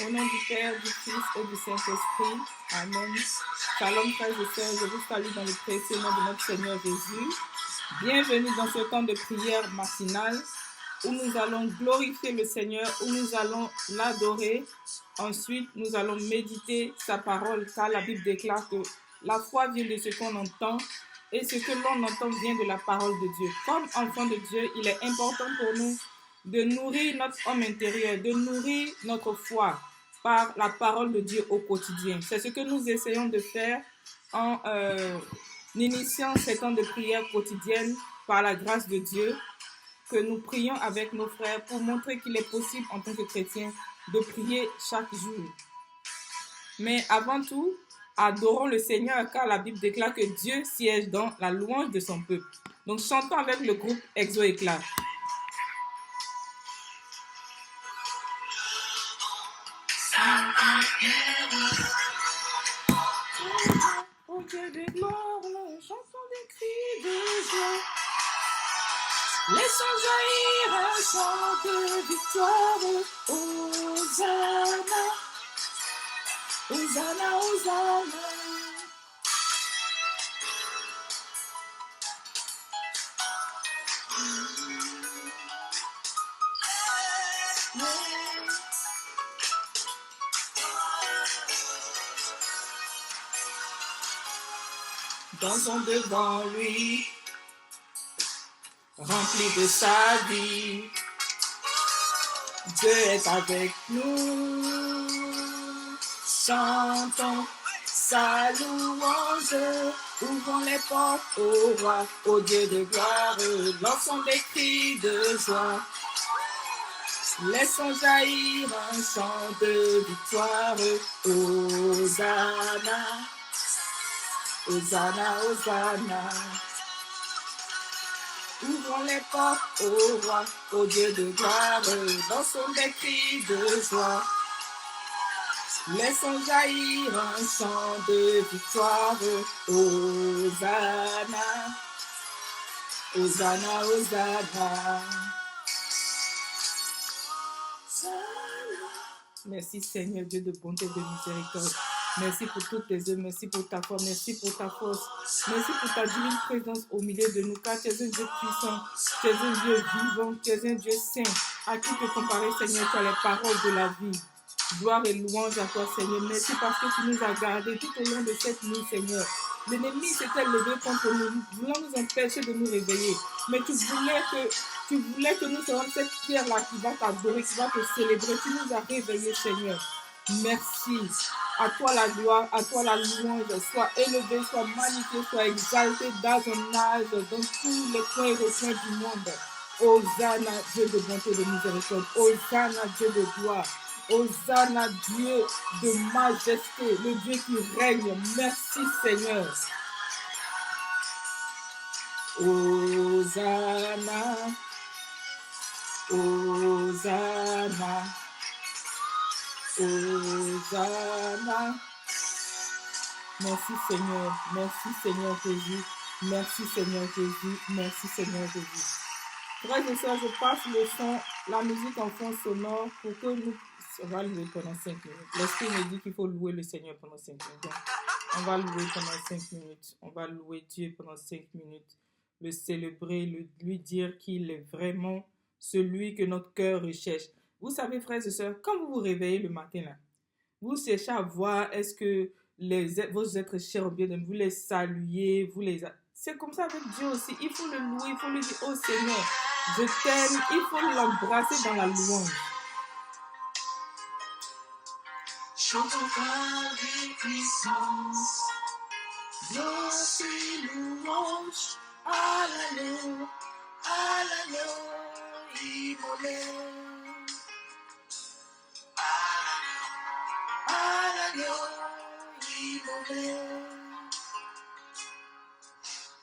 Au nom du Père, du Fils et du Saint-Esprit. Amen. Shalom frères et sœurs, je vous salue dans le précieux nom de notre Seigneur Jésus. Bienvenue dans ce temps de prière matinale où nous allons glorifier le Seigneur, où nous allons l'adorer. Ensuite, nous allons méditer sa parole, car la Bible déclare que la foi vient de ce qu'on entend et ce que l'on entend vient de la parole de Dieu. Comme enfants de Dieu, il est important pour nous de nourrir notre homme intérieur, de nourrir notre foi par la parole de Dieu au quotidien. C'est ce que nous essayons de faire en initiant ces temps de prière quotidienne par la grâce de Dieu, que nous prions avec nos frères pour montrer qu'il est possible en tant que chrétien de prier chaque jour. Mais avant tout, adorons le Seigneur car la Bible déclare que Dieu siège dans la louange de son peuple. Donc chantons avec le groupe Exo Éclat. Au Dieu de gloire, chantons des cris de joie. Laissons jaillir un chant de victoire. Hosanna, Hosanna, Hosanna. Dansons devant lui, rempli de sa vie. Dieu est avec nous. Chantons sa louange. Ouvrons les portes au roi, au Dieu de gloire. Lançons des cris de joie. Laissons jaillir un chant de victoire. Hosanna, Hosanna, Hosanna. Ouvrons les portes au roi, au Dieu de gloire. Dansons des cris de joie. Laissons jaillir un chant de victoire. Hosanna, Hosanna, Hosanna. Merci Seigneur Dieu de bonté et de miséricorde. Merci pour toutes tes œuvres, merci pour ta foi, merci pour ta force, merci pour ta divine présence au milieu de nous, car tu es un Dieu puissant, tu es un Dieu vivant, tu es un Dieu saint. À qui te comparer, Seigneur, tu as les paroles de la vie. Gloire et louange à toi, Seigneur. Merci parce que tu nous as gardés tout au long de cette nuit, Seigneur. L'ennemi s'était levé contre nous, voulant nous empêcher de nous réveiller. Mais tu voulais que nous soyons cette pierre-là qui va t'adorer, qui va te célébrer. Tu nous as réveillés, Seigneur. Merci. À toi la gloire, à toi la louange. Sois élevé, sois magnifié, sois exalté dans ton âge, dans tous les coins et recoins du monde. Hosanna, Dieu de bonté et de miséricorde. Hosanna, Dieu de gloire. Hosanna, Dieu de majesté, le Dieu qui règne. Merci Seigneur. Hosanna, Hosanna, Hosanna. Merci Seigneur Jésus. Merci Seigneur Jésus. Merci Seigneur Jésus. Frères et sœurs, je passe le son, la musique en fond sonore pour que nous... On va louer pendant 5 minutes. L'Esprit me dit qu'il faut louer le Seigneur pendant 5 minutes. Donc, on va louer pendant 5 minutes. On va louer Dieu pendant 5 minutes. Le célébrer, lui dire qu'il est vraiment celui que notre cœur recherche. Vous savez, frères et sœurs, quand vous vous réveillez le matin, là, vous cherchez à voir est-ce que vos êtres chers ou bien vous les saluez, c'est comme ça avec Dieu aussi. Il faut le louer, il faut lui dire, oh Seigneur, je t'aime. Il faut l'embrasser dans la louange. Chantons avec puissance, gloire et louange, à l'agneau, immolé. À l'agneau, immolé.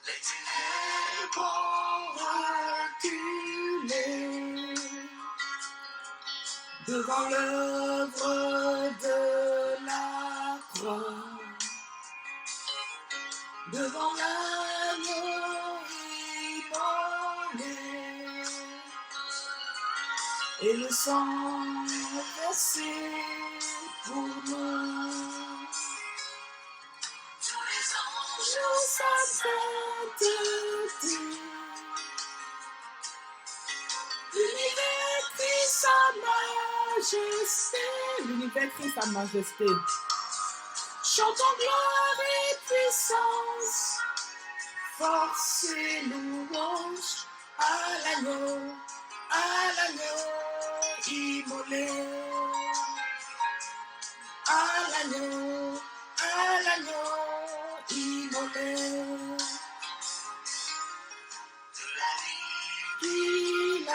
Les ténèbres reculées devant l'œuvre de la croix, devant l'agneau immolé, et le sang versé pour nous. Tous les anges s'apprêtent. L'univers crie sa majesté. L'univers crie sa majesté. Chantons gloire et puissance, force et louange à l'agneau immolé. À l'agneau immolé. De la vie qu'il a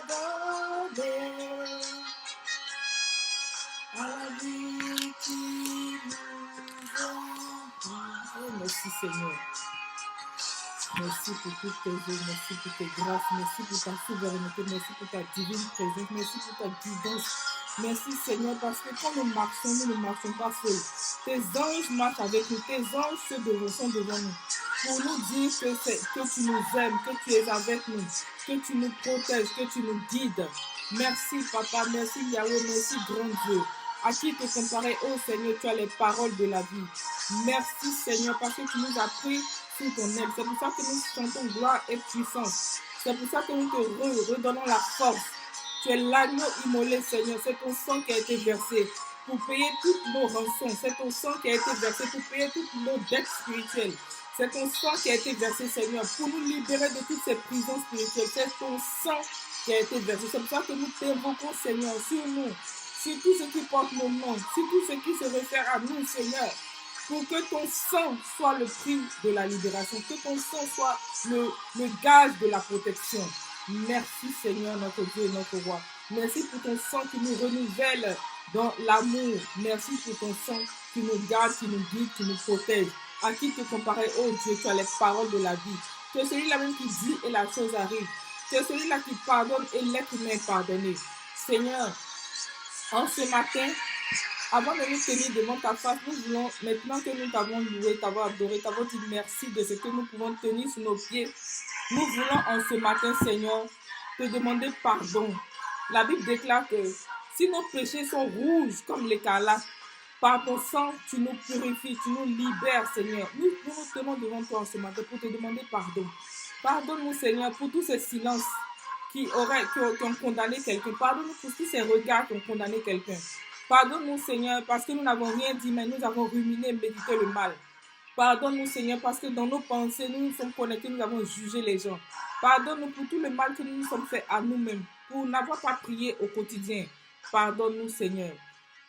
donnée, à la vie qu'il nous donne. Oh, merci Seigneur. Merci pour toutes tes œuvres, merci pour tes grâces, merci pour ta souveraineté, merci pour ta divine présence, merci pour ta guidance. Merci Seigneur, parce que quand nous ne marchons pas seuls. Tes anges marchent avec nous, tes anges sont devant nous. Pour nous dire que tu nous aimes, que tu es avec nous, que tu nous protèges, que tu nous guides. Merci Papa, merci Yahweh, merci grand Dieu. À qui te comparer, oh Seigneur, tu as les paroles de la vie. Merci Seigneur, parce que tu nous as pris sous ton aile. C'est pour ça que nous chantons gloire et puissance. C'est pour ça que nous te redonnons la force. Tu es l'agneau immolé, Seigneur. C'est ton sang qui a été versé pour payer toutes nos rançons. C'est ton sang qui a été versé pour payer toutes nos dettes spirituelles. C'est ton sang qui a été versé, Seigneur, pour nous libérer de toutes ces prisons spirituelles. C'est ton sang qui a été versé. C'est pour ça que nous t'invoquons, Seigneur, sur nous, sur tout ce qui porte nos noms, sur tout ce qui se réfère à nous, Seigneur, pour que ton sang soit le prix de la libération, que ton sang soit le gage de la protection. Merci, Seigneur, notre Dieu et notre Roi. Merci pour ton sang qui nous renouvelle dans l'amour. Merci pour ton sang qui nous garde, qui nous guide, qui nous protège. À qui te comparer, oh Dieu, tu as les paroles de la vie. Tu es celui-là même qui dit et la chose arrive. Tu es celui-là qui pardonne et l'être humain est pardonné. Seigneur, en ce matin, avant de nous tenir devant ta face, nous voulons, maintenant que nous t'avons loué, t'avons adoré, t'avons dit merci de ce que nous pouvons tenir sur nos pieds, nous voulons en ce matin, Seigneur, te demander pardon. La Bible déclare que si nos péchés sont rouges comme l'écarlate, par ton sang, tu nous purifies, tu nous libères, Seigneur. Nous nous tenons devant toi en ce matin pour te demander pardon. Pardonne-nous, Seigneur, pour tous ces silences qui ont condamné quelqu'un. Pardonne-nous pour tous ces regards qui ont condamné quelqu'un. Pardonne-nous, Seigneur, parce que nous n'avons rien dit, mais nous avons ruminé et médité le mal. Pardonne-nous, Seigneur, parce que dans nos pensées, nous nous sommes connectés, nous avons jugé les gens. Pardonne-nous pour tout le mal que nous nous sommes fait à nous-mêmes, pour n'avoir pas prié au quotidien. Pardonne-nous, Seigneur.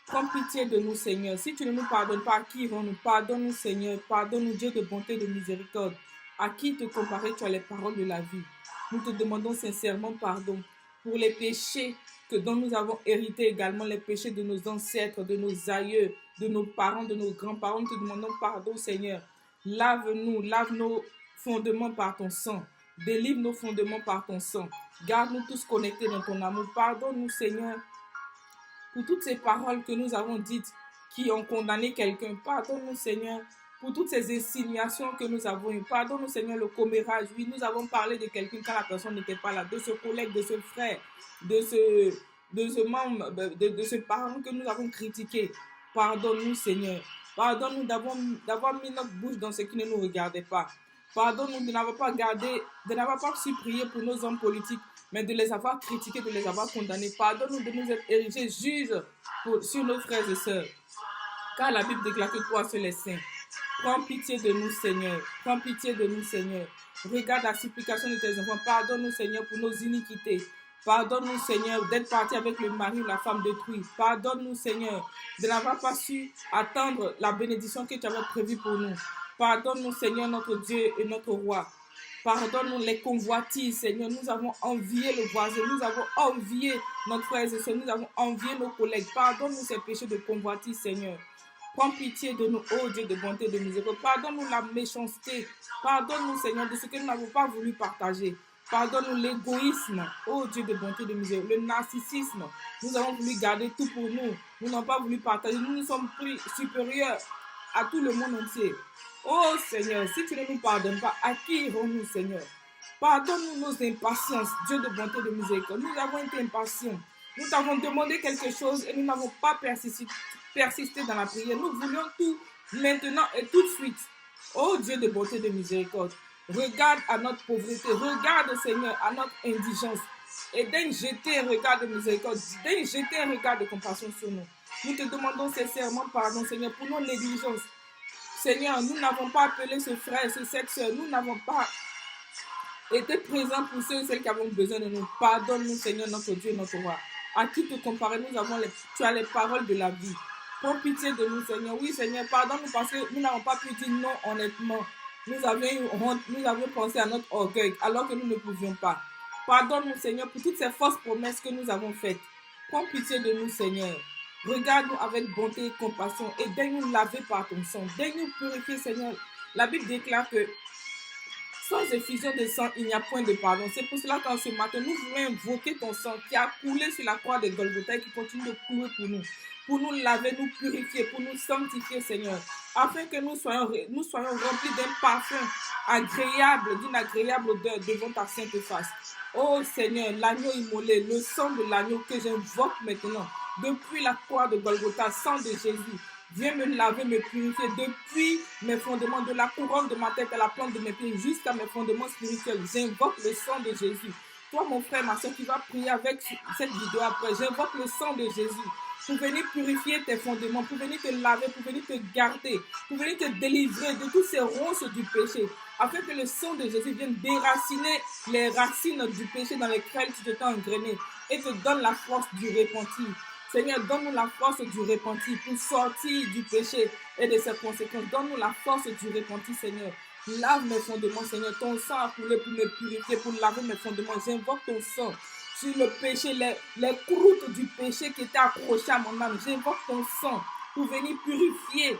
Prends pitié de nous, Seigneur. Si tu ne nous pardonnes pas, à qui irons-nous? Pardonne-nous, Seigneur. Pardonne-nous, Dieu de bonté et de miséricorde. À qui te comparer, tu as les paroles de la vie. Nous te demandons sincèrement pardon pour les péchés dont nous avons hérité également, les péchés de nos ancêtres, de nos aïeux, de nos parents, de nos grands-parents. Nous te demandons pardon, Seigneur. Lave-nous, lave nos fondements par ton sang. Délivre nos fondements par ton sang. Garde-nous tous connectés dans ton amour. Pardonne-nous, Seigneur, pour toutes ces paroles que nous avons dites qui ont condamné quelqu'un. Pardonne-nous, Seigneur, pour toutes ces insinuations que nous avons eues. Pardonne-nous, Seigneur, le commérage. Oui, nous avons parlé de quelqu'un quand la personne n'était pas là, de ce collègue, de ce frère, de ce membre, de ce parent que nous avons critiqué. Pardonne-nous, Seigneur. Pardonne-nous d'avoir mis notre bouche dans ce qui ne nous regardait pas. Pardonne-nous de n'avoir pas su prier pour nos hommes politiques, mais de les avoir critiqués, de les avoir condamnés. Pardonne-nous de nous être érigés juges sur nos frères et sœurs. Car la Bible déclare que toi seul es saint. Prends pitié de nous, Seigneur. Prends pitié de nous, Seigneur. Regarde la supplication de tes enfants. Pardonne-nous, Seigneur, pour nos iniquités. Pardonne-nous, Seigneur, d'être parti avec le mari ou la femme d'autrui. Pardonne-nous, Seigneur, de n'avoir pas su attendre la bénédiction que tu avais prévue pour nous. Pardonne-nous, Seigneur, notre Dieu et notre Roi. Pardonne-nous les convoitises, Seigneur. Nous avons envié le voisin. Nous avons envié notre frère et soeur. Nous avons envié nos collègues. Pardonne-nous ces péchés de convoitise, Seigneur. Prends pitié de nous, ô Dieu de bonté et de miséricorde. Pardonne-nous la méchanceté. Pardonne-nous, Seigneur, de ce que nous n'avons pas voulu partager. Pardonne-nous l'égoïsme, ô Dieu de bonté et de miséricorde. Le narcissisme. Nous avons voulu garder tout pour nous. Nous n'avons pas voulu partager. Nous nous sommes pris supérieurs à tout le monde entier. Oh Seigneur, si tu ne nous pardonnes pas, à qui irons-nous, Seigneur? Pardonne-nous nos impatiences, Dieu de bonté et de miséricorde. Nous avons été impatients. Nous t'avons demandé quelque chose et nous n'avons pas persisté dans la prière. Nous voulons tout maintenant et tout de suite. Oh Dieu de bonté et de miséricorde, regarde à notre pauvreté, regarde Seigneur à notre indigence et daigne jeter un regard de miséricorde, daigne jeter un regard de compassion sur nous. Nous te demandons sincèrement pardon Seigneur pour nos négligences. Seigneur, nous n'avons pas appelé ce frère, cette soeur, nous n'avons pas été présents pour ceux et celles qui avons besoin de nous. Pardonne-nous Seigneur notre Dieu, notre roi. À qui te comparer, tu as les paroles de la vie. Prends pitié de nous, Seigneur. Oui, Seigneur, pardonne-nous parce que nous n'avons pas pu dire non honnêtement. Nous avions honte, nous avions pensé à notre orgueil alors que nous ne pouvions pas. Pardonne-nous, Seigneur, pour toutes ces fausses promesses que nous avons faites. Prends pitié de nous, Seigneur. Regarde-nous avec bonté et compassion et daigne nous laver par ton sang. Daigne nous purifier, Seigneur. La Bible déclare que sans effusion de sang, il n'y a point de pardon. C'est pour cela qu'en ce matin, nous voulons invoquer ton sang qui a coulé sur la croix de Golgotha et qui continue de couler pour nous laver, nous purifier, pour nous sanctifier, Seigneur, afin que nous soyons remplis d'un parfum agréable, d'une agréable odeur devant ta sainte face. Oh Seigneur, l'agneau immolé, le sang de l'agneau que j'invoque maintenant, depuis la croix de Golgotha, sang de Jésus, viens me laver, me purifier depuis mes fondements, de la couronne de ma tête à la plante de mes pieds jusqu'à mes fondements spirituels. J'invoque le sang de Jésus. Toi, mon frère, ma soeur, qui va prier avec cette vidéo après, j'invoque le sang de Jésus pour venir purifier tes fondements, pour venir te laver, pour venir te garder, pour venir te délivrer de toutes ces ronces du péché, afin que le sang de Jésus vienne déraciner les racines du péché dans lesquelles tu t'es engrainé et te donne la force du repentir. Seigneur, donne-nous la force du repentir pour sortir du péché et de ses conséquences. Donne-nous la force du repentir, Seigneur. Lave mes fondements, Seigneur. Ton sang a coulé pour me purifier, pour laver mes fondements. J'invoque ton sang sur le péché, les croûtes du péché qui étaient accrochées à mon âme. J'invoque ton sang pour venir purifier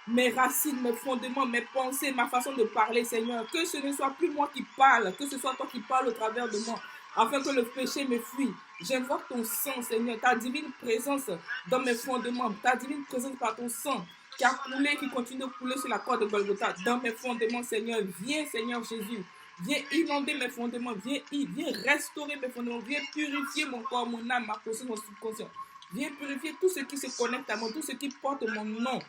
mes racines, mes fondements, mes pensées, ma façon de parler, Seigneur. Que ce ne soit plus moi qui parle, que ce soit toi qui parles au travers de moi, afin que le péché me fuit. J'invoque ton sang, Seigneur, ta divine présence dans mes fondements, ta divine présence par ton sang qui a coulé, qui continue de couler sur la croix de Golgotha, dans mes fondements, Seigneur. Viens, Seigneur Jésus. Viens inonder mes fondements, viens restaurer mes fondements, viens purifier mon corps, mon âme, ma conscience, mon subconscient. Viens purifier tout ce qui se connecte à moi, tout ce qui porte mon nom.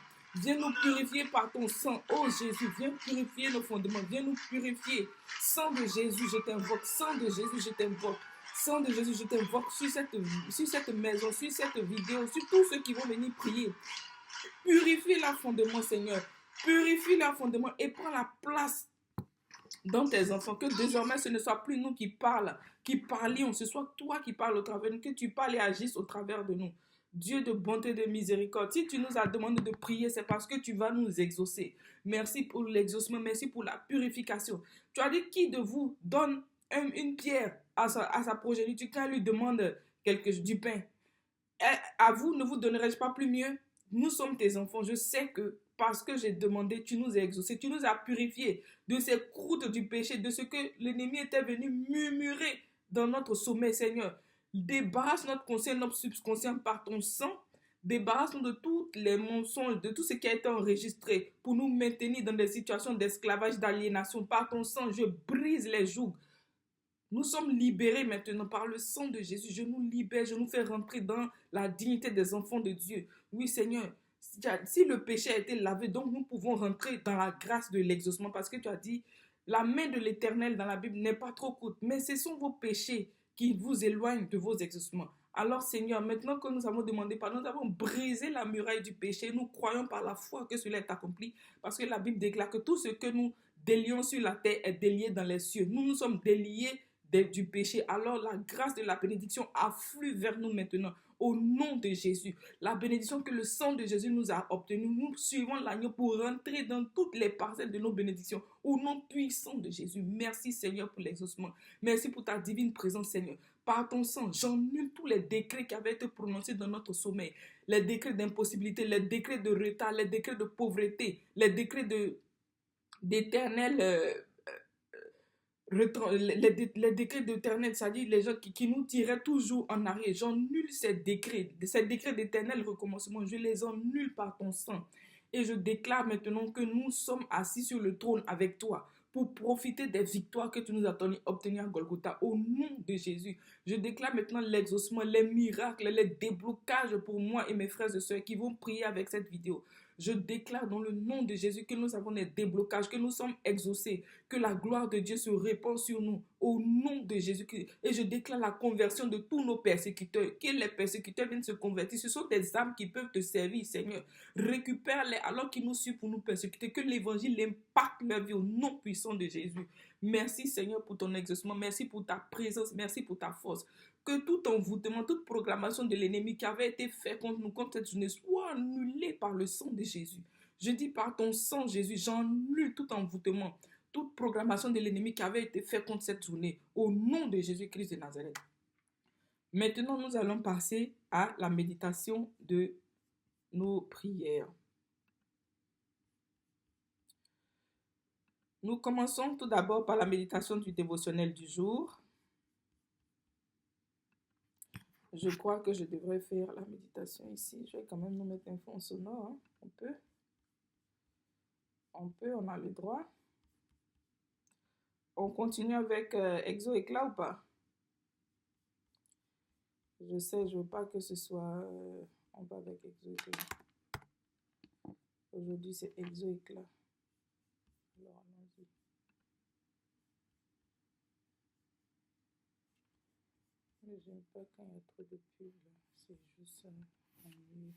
Viens nous purifier par ton sang. Oh Jésus, viens purifier nos fondements. Viens nous purifier. Sang de Jésus, je t'invoque. Sang de Jésus, je t'invoque. Sang de Jésus, je t'invoque sur cette maison, sur cette vidéo, sur tous ceux qui vont venir prier. Purifie leur fondement, Seigneur. Purifie leur fondement et prends la place dans tes enfants. Que désormais, ce ne soit plus nous qui parlions. Ce soit toi qui parles au travers de nous. Que tu parles et agisses au travers de nous. Dieu de bonté et de miséricorde, si tu nous as demandé de prier, c'est parce que tu vas nous exaucer. Merci pour l'exaucement, merci pour la purification. Tu as dit, qui de vous donne une pierre à sa progéniture quand elle lui demande du pain? À vous, ne vous donnerai-je pas plus mieux? Nous sommes tes enfants. Je sais que parce que j'ai demandé, tu nous as exaucés, tu nous as purifiés de ces croûtes du péché, de ce que l'ennemi était venu murmurer dans notre sommeil, Seigneur. Débarrasse notre conscient, notre subconscient par ton sang. Débarrasse-nous de tous les mensonges, de tout ce qui a été enregistré pour nous maintenir dans des situations d'esclavage, d'aliénation. Par ton sang, je brise les jougs. Nous sommes libérés maintenant par le sang de Jésus. Je nous libère, je nous fais rentrer dans la dignité des enfants de Dieu. Oui, Seigneur, si le péché a été lavé, donc nous pouvons rentrer dans la grâce de l'exaucement parce que tu as dit, la main de l'Éternel dans la Bible n'est pas trop courte, mais ce sont vos péchés qui vous éloignent de vos exaucements. Alors Seigneur, maintenant que nous avons demandé pardon, nous avons brisé la muraille du péché, nous croyons par la foi que cela est accompli parce que la Bible déclare que tout ce que nous délions sur la terre est délié dans les cieux. Nous sommes déliés du péché. Alors la grâce de la bénédiction afflue vers nous maintenant. Au nom de Jésus, la bénédiction que le sang de Jésus nous a obtenue, nous suivons l'agneau pour rentrer dans toutes les parcelles de nos bénédictions. Au nom puissant de Jésus, merci Seigneur pour l'exaucement. Merci pour ta divine présence Seigneur. Par ton sang, j'annule tous les décrets qui avaient été prononcés dans notre sommeil. Les décrets d'impossibilité, les décrets de retard, les décrets de pauvreté, les décrets d'éternel... les décrets d'éternel, c'est-à-dire les gens qui nous tiraient toujours en arrière. J'annule ces décrets d'éternel recommencement. Je les annule par ton sang. Et je déclare maintenant que nous sommes assis sur le trône avec toi pour profiter des victoires que tu nous as obtenues à Golgotha. Au nom de Jésus, Je déclare maintenant l'exaucement, les miracles, les déblocages pour moi et mes frères et sœurs qui vont prier avec cette vidéo. Je déclare dans le nom de Jésus que nous avons des déblocages, que nous sommes exaucés, que la gloire de Dieu se répand sur nous au nom de Jésus-Christ. Et je déclare la conversion de tous nos persécuteurs, que les persécuteurs viennent se convertir. Ce sont des âmes qui peuvent te servir, Seigneur. Récupère-les alors qu'ils nous suivent pour nous persécuter, que l'évangile impacte leur vie au nom puissant de Jésus. Merci Seigneur pour ton exaucement, merci pour ta présence, merci pour ta force. Que tout envoûtement, toute programmation de l'ennemi qui avait été fait contre nous, contre cette journée, soit annulée par le sang de Jésus. Je dis par ton sang Jésus, j'annule tout envoûtement, toute programmation de l'ennemi qui avait été fait contre cette journée, au nom de Jésus-Christ de Nazareth. Maintenant, nous allons passer à la méditation de nos prières. Nous commençons tout d'abord par la méditation du dévotionnel du jour. Je crois que je devrais faire la méditation ici. Je vais quand même nous mettre un fond sonore. Hein. On a le droit. On continue avec Exo-Éclat ou pas? Je sais, je ne veux pas que ce soit... on va avec Exo-Éclat. Aujourd'hui, c'est Exo-Éclat. Alors, allons-y. Mais j'aime pas quand il y a trop de pubs. C'est juste ennuyeux.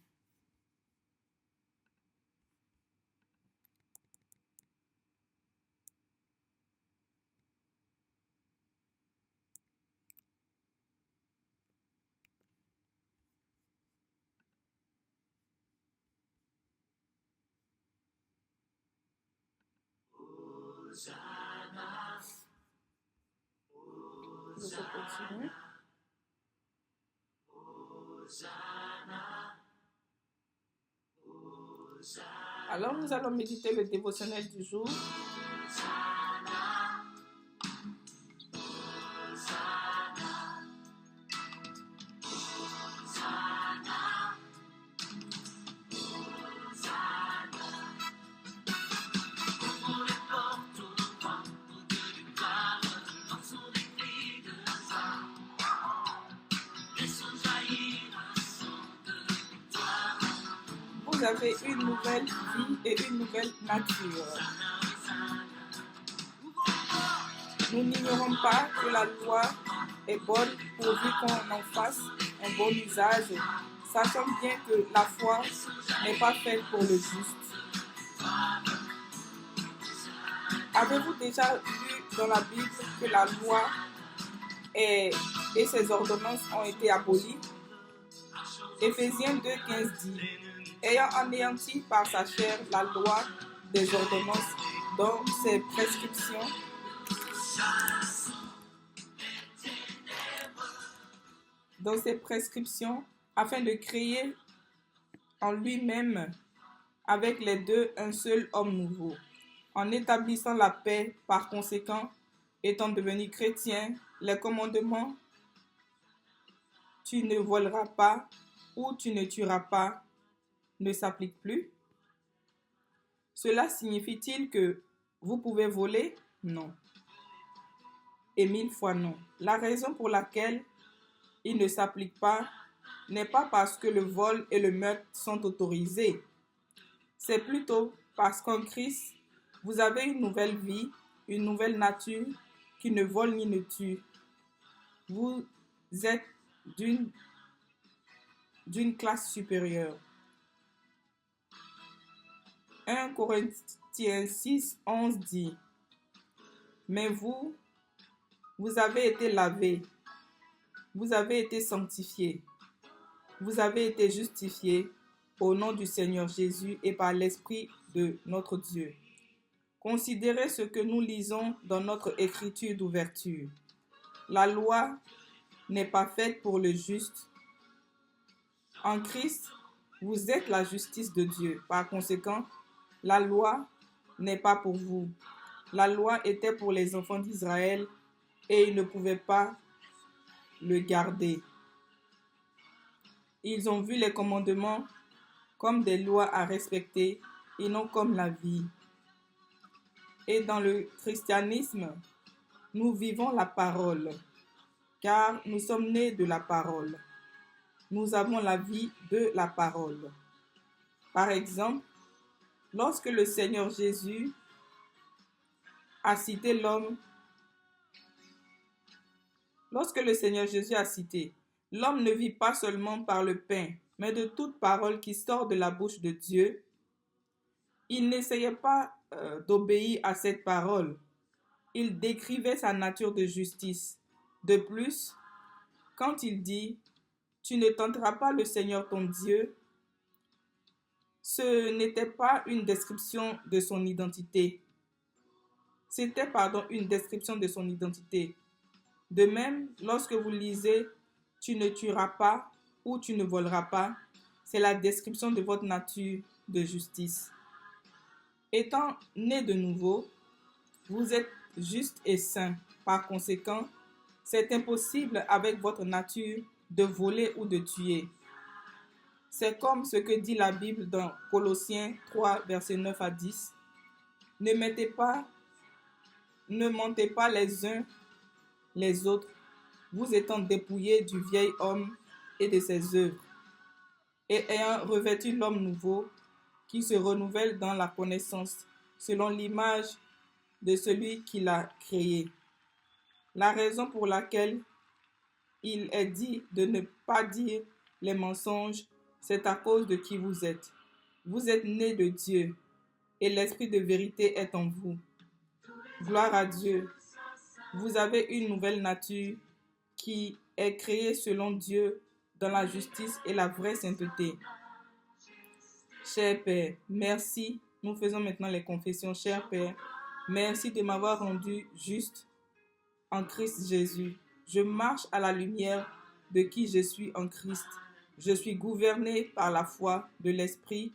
Je peux continuer. Alors, nous allons méditer le dévotionnel du jour. Vous avez une nouvelle vie et une nouvelle nature. Nous n'ignorons pas que la loi est bonne pourvu qu'on en fasse un bon usage, sachant bien que la foi n'est pas faite pour le juste. Avez-vous déjà lu dans la Bible que la loi et ses ordonnances ont été abolies? Éphésiens 2,15 dit: ayant anéanti par sa chair la loi des ordonnances dans ses prescriptions, afin de créer en lui-même avec les deux un seul homme nouveau, en établissant la paix. Par conséquent, étant devenu chrétien, les commandements « tu ne voleras pas » ou « tu ne tueras pas » ne s'appliquent plus. Cela signifie-t-il que vous pouvez voler? Non. Et 1000 fois non. La raison pour laquelle il ne s'applique pas n'est pas parce que le vol et le meurtre sont autorisés. C'est plutôt parce qu'en Christ, vous avez une nouvelle vie, une nouvelle nature qui ne vole ni ne tue. Vous êtes d'une classe supérieure. 1 Corinthiens 6, 11 dit: mais vous avez été lavés, vous avez été sanctifiés, vous avez été justifiés au nom du Seigneur Jésus et par l'Esprit de notre Dieu. Considérez ce que nous lisons dans notre écriture d'ouverture. La loi n'est pas faite pour le juste. En Christ, vous êtes la justice de Dieu. Par conséquent, la loi n'est pas pour vous. La loi était pour les enfants d'Israël et ils ne pouvaient pas le garder. Ils ont vu les commandements comme des lois à respecter et non comme la vie. Et dans le christianisme, nous vivons la parole. car nous sommes nés de la parole. Nous avons la vie de la parole. Par exemple, lorsque le Seigneur Jésus a cité l'homme, l'homme ne vit pas seulement par le pain, mais de toute parole qui sort de la bouche de Dieu. Il n'essayait pas d'obéir à cette parole. Il décrivait sa nature de justice. De plus, quand il dit « Tu ne tenteras pas le Seigneur ton Dieu », ce n'était pas une description de son identité. C'était, une description de son identité. De même, lorsque vous lisez « Tu ne tueras pas » ou « Tu ne voleras pas », c'est la description de votre nature de justice. Étant né de nouveau, vous êtes juste et saint. Par conséquent, c'est impossible avec votre nature de voler ou de tuer. C'est comme ce que dit la Bible dans Colossiens 3, versets 9 à 10. Ne mentez pas les uns les autres, vous étant dépouillés du vieil homme et de ses œuvres, et ayant revêtu l'homme nouveau qui se renouvelle dans la connaissance, selon l'image de celui qui l'a créé. La raison pour laquelle il est dit de ne pas dire les mensonges, c'est à cause de qui vous êtes. Vous êtes nés de Dieu, et l'esprit de vérité est en vous. Gloire à Dieu. Vous avez une nouvelle nature qui est créée selon Dieu dans la justice et la vraie sainteté. Cher Père, merci. Nous faisons maintenant les confessions. Cher Père, merci de m'avoir rendu juste en Christ Jésus. Je marche à la lumière de qui je suis en Christ. Je suis gouverné par la foi de l'esprit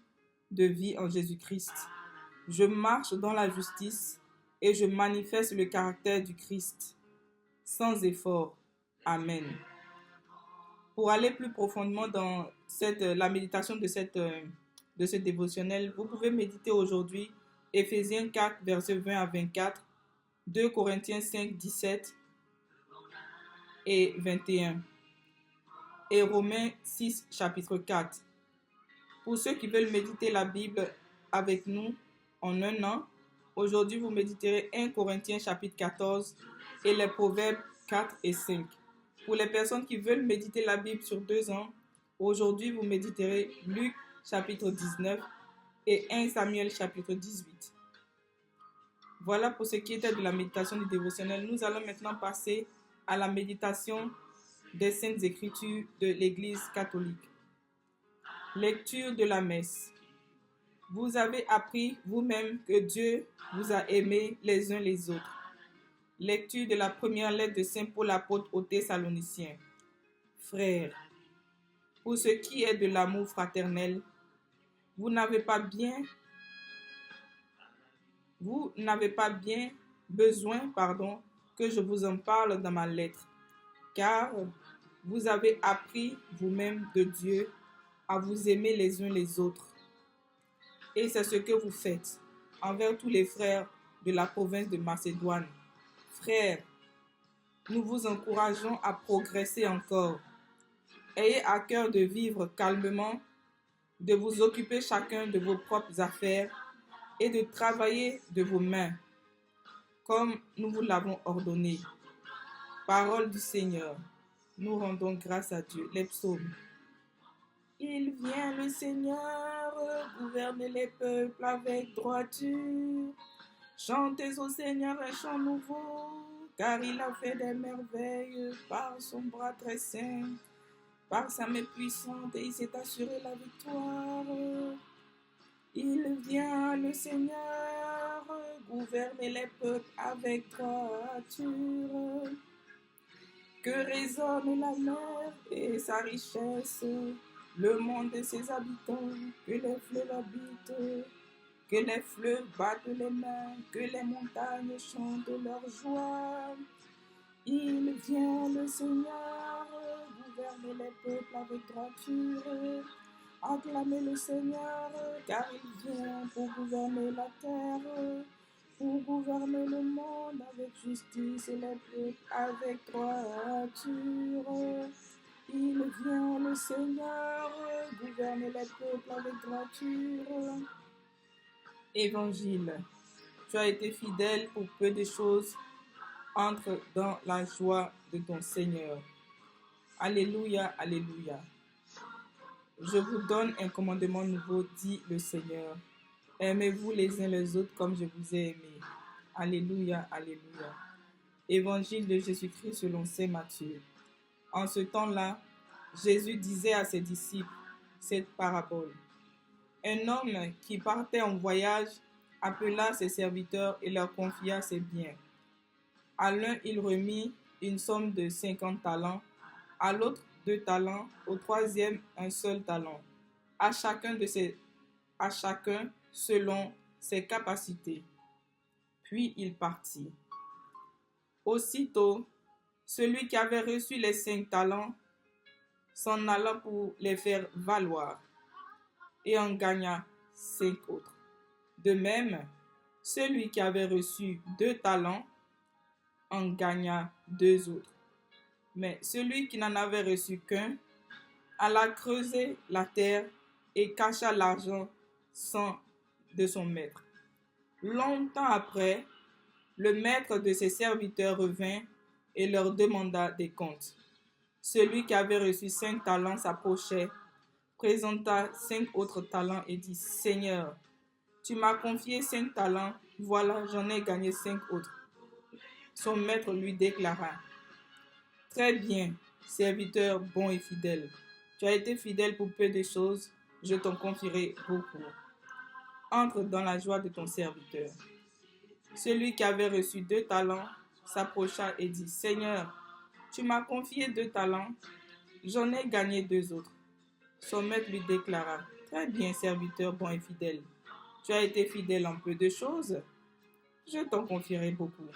de vie en Jésus-Christ. Je marche dans la justice et je manifeste le caractère du Christ sans effort. Amen. Pour aller plus profondément dans la méditation de ce dévotionnel, vous pouvez méditer aujourd'hui Éphésiens 4, versets 20 à 24, 2 Corinthiens 5, 17 et 21, et Romains 6, chapitre 4. Pour ceux qui veulent méditer la Bible avec nous en un an, aujourd'hui vous méditerez 1 Corinthiens chapitre 14 et les Proverbes 4 et 5. Pour les personnes qui veulent méditer la Bible sur 2 ans, aujourd'hui vous méditerez Luc chapitre 19 et 1 Samuel chapitre 18. Voilà pour ce qui était de la méditation du dévotionnel. Nous allons maintenant passer à la méditation des Saintes Écritures de l'Église catholique. Lecture de la messe. Vous avez appris vous-même que Dieu vous a aimés les uns les autres. Lecture de la première lettre de Saint Paul apôtre aux Thessaloniciens. Frères, pour ce qui est de l'amour fraternel, vous n'avez pas bien besoin que je vous en parle dans ma lettre, car vous avez appris vous-même de Dieu à vous aimer les uns les autres. Et c'est ce que vous faites envers tous les frères de la province de Macédoine. Frères, nous vous encourageons à progresser encore. Ayez à cœur de vivre calmement, de vous occuper chacun de vos propres affaires et de travailler de vos mains, comme nous vous l'avons ordonné. Parole du Seigneur. Nous rendons grâce à Dieu. Les psaumes. Il vient le Seigneur, gouverner les peuples avec droiture. Chantez au Seigneur un chant nouveau, car il a fait des merveilles par son bras très saint. Par sa main puissante, il s'est assuré la victoire. Il vient le Seigneur, gouverner les peuples avec droiture. Que résonne la mer et sa richesse, le monde et ses habitants, que les fleuves habitent, que les fleuves battent les mains, que les montagnes chantent leur joie. Il vient le Seigneur, gouverner les peuples avec droiture. Acclamez le Seigneur, car il vient pour gouverner la terre. pour gouverner le monde avec justice et le peuple avec droiture. Il vient, le Seigneur, gouverner les peuples avec droiture. Évangile. Tu as été fidèle pour peu de choses. Entre dans la joie de ton Seigneur. Alléluia, alléluia. Je vous donne un commandement nouveau, dit le Seigneur. Aimez-vous les uns les autres comme je vous ai aimé. Alléluia, alléluia. Évangile de Jésus-Christ selon saint Matthieu. En ce temps-là, Jésus disait à ses disciples cette parabole. Un homme qui partait en voyage appela ses serviteurs et leur confia ses biens. À l'un, il remit une somme de 50 talents, à l'autre 2 talents, au troisième un seul talent, à chacun selon ses capacités. Puis il partit. Aussitôt, celui qui avait reçu les 5 talents s'en alla pour les faire valoir et en gagna 5 autres. De même, celui qui avait reçu 2 talents en gagna 2 autres. Mais celui qui n'en avait reçu qu'un alla creuser la terre et cacha l'argent de son maître. Longtemps après, le maître de ses serviteurs revint et leur demanda des comptes. Celui qui avait reçu 5 talents s'approchait, présenta 5 autres talents et dit « Seigneur, tu m'as confié 5 talents, voilà, j'en ai gagné 5 autres. » Son maître lui déclara « Très bien, serviteur bon et fidèle. Tu as été fidèle pour peu de choses, je t'en confierai beaucoup. Entre dans la joie de ton serviteur. » Celui qui avait reçu 2 talents s'approcha et dit « Seigneur, tu m'as confié 2 talents, j'en ai gagné 2 autres. » Son maître lui déclara « Très bien, serviteur bon et fidèle. Tu as été fidèle en peu de choses, je t'en confierai beaucoup.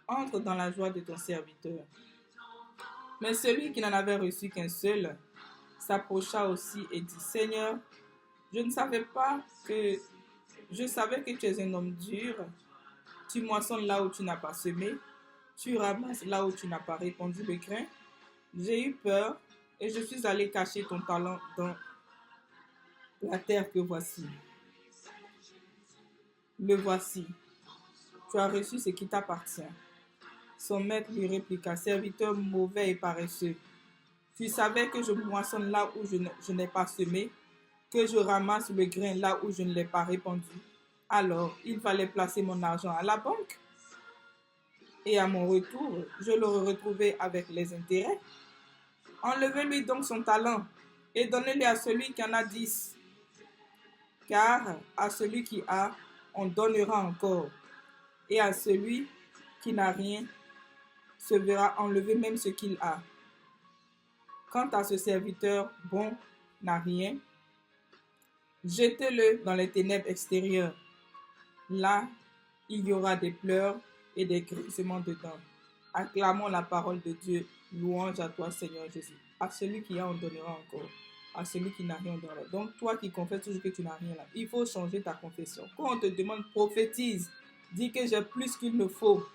Entre dans la joie de ton serviteur. » Mais celui qui n'en avait reçu qu'un seul s'approcha aussi et dit « Seigneur, je savais que tu es un homme dur. Tu moissonnes là où tu n'as pas semé, tu ramasses là où tu n'as pas répandu le grain. J'ai eu peur et je suis allé cacher ton talent dans la terre que voici. Le voici. Tu as reçu ce qui t'appartient. » Son maître lui répliqua, « Serviteur mauvais et paresseux, tu savais que je moissonne là où je n'ai pas semé, que je ramasse le grain là où je ne l'ai pas répandu. Alors, il fallait placer mon argent à la banque. Et à mon retour, je l'aurai retrouvé avec les intérêts. Enlevez-lui donc son talent et donnez-le à celui qui en a 10. Car à celui qui a, on donnera encore. Et à celui qui n'a rien, se verra enlever même ce qu'il a. Quant à ce serviteur bon n'a rien, jetez-le dans les ténèbres extérieures. Là, il y aura des pleurs et des grincements de dents. Acclamons la parole de Dieu. Louange à toi, Seigneur Jésus. À celui qui a, on donnera encore. À celui qui n'a rien, on donnera. Donc, toi qui confesses toujours que tu n'as rien là, il faut changer ta confession. Quand on te demande, prophétise, dis que j'ai plus qu'il ne faut.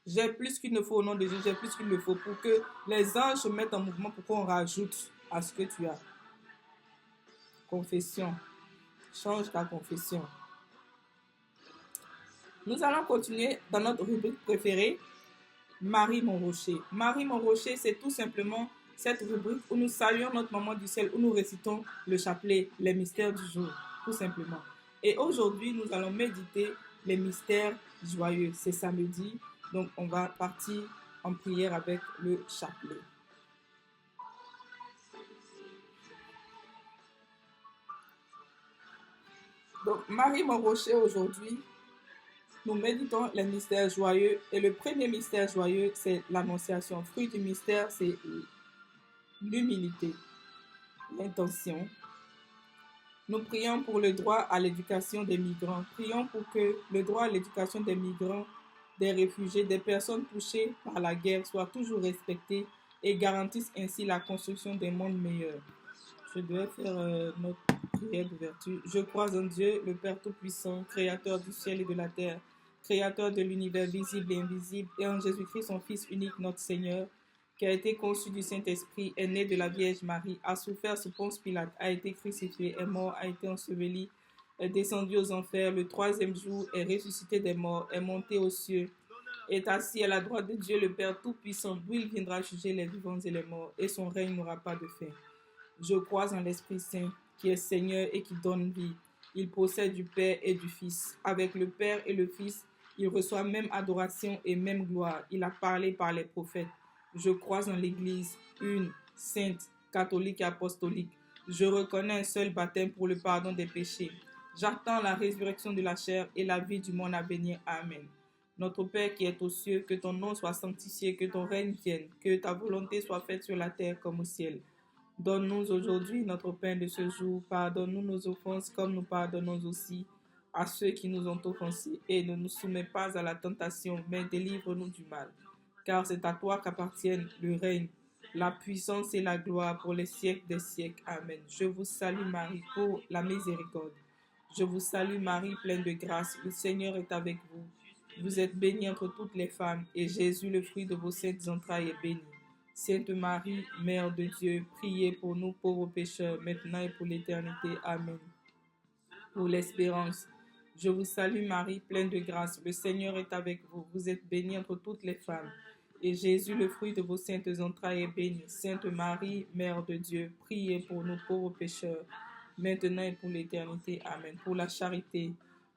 J'ai plus qu'il ne faut au nom de Dieu, j'ai plus qu'il ne faut pour que les anges se mettent en mouvement pour qu'on rajoute à ce que tu as. Confession. Change ta confession. Nous allons continuer dans notre rubrique préférée, Marie mon rocher. Marie mon rocher, c'est tout simplement cette rubrique où nous saluons notre maman du ciel, où nous récitons le chapelet, les mystères du jour, tout simplement. Et aujourd'hui, nous allons méditer les mystères joyeux. C'est samedi. Donc, on va partir en prière avec le chapelet. Donc, Marie mon rocher, aujourd'hui, nous méditons les mystères joyeux. Et le premier mystère joyeux, c'est l'annonciation. Fruit du mystère, c'est l'humilité, l'intention. Nous prions pour le droit à l'éducation des migrants. Prions pour que le droit à l'éducation des migrants, des réfugiés, des personnes touchées par la guerre soient toujours respectés et garantissent ainsi la construction d'un monde meilleur. Je dois faire notre prière d'ouverture. Je crois en Dieu, le Père Tout-Puissant, Créateur du ciel et de la terre, Créateur de l'univers visible et invisible, et en Jésus-Christ, son Fils unique, notre Seigneur, qui a été conçu du Saint-Esprit, est né de la Vierge Marie, a souffert sous Ponce Pilate, a été crucifié, est mort, a été enseveli, est descendu aux enfers, le troisième jour est ressuscité des morts, est monté aux cieux, est assis à la droite de Dieu le Père Tout-Puissant, d'où il viendra juger les vivants et les morts, et son règne n'aura pas de fin. Je crois en l'Esprit Saint, qui est Seigneur et qui donne vie. Il possède du Père et du Fils. Avec le Père et le Fils, il reçoit même adoration et même gloire. Il a parlé par les prophètes. Je crois en l'Église, une, sainte, catholique et apostolique. Je reconnais un seul baptême pour le pardon des péchés. J'attends la résurrection de la chair et la vie du monde à venir. Amen. Notre Père qui est aux cieux, que ton nom soit sanctifié, que ton règne vienne, que ta volonté soit faite sur la terre comme au ciel. Donne-nous aujourd'hui notre pain de ce jour. Pardonne-nous nos offenses comme nous pardonnons aussi à ceux qui nous ont offensés. Et ne nous soumets pas à la tentation, mais délivre-nous du mal. Car c'est à toi qu'appartiennent le règne, la puissance et la gloire pour les siècles des siècles. Amen. Je vous salue Marie pour la miséricorde. Je vous salue Marie, pleine de grâce. Le Seigneur est avec vous. Vous êtes bénie entre toutes les femmes, et Jésus, le fruit de vos saintes entrailles, est béni. Sainte Marie, Mère de Dieu, priez pour nous pauvres pécheurs, maintenant et pour l'éternité. Amen. Pour l'espérance, je vous salue Marie, pleine de grâce. Le Seigneur est avec vous. Vous êtes bénie entre toutes les femmes, et Jésus, le fruit de vos saintes entrailles, est béni. Sainte Marie, Mère de Dieu, priez pour nous pauvres pécheurs, maintenant et pour l'éternité. Amen. Pour la charité,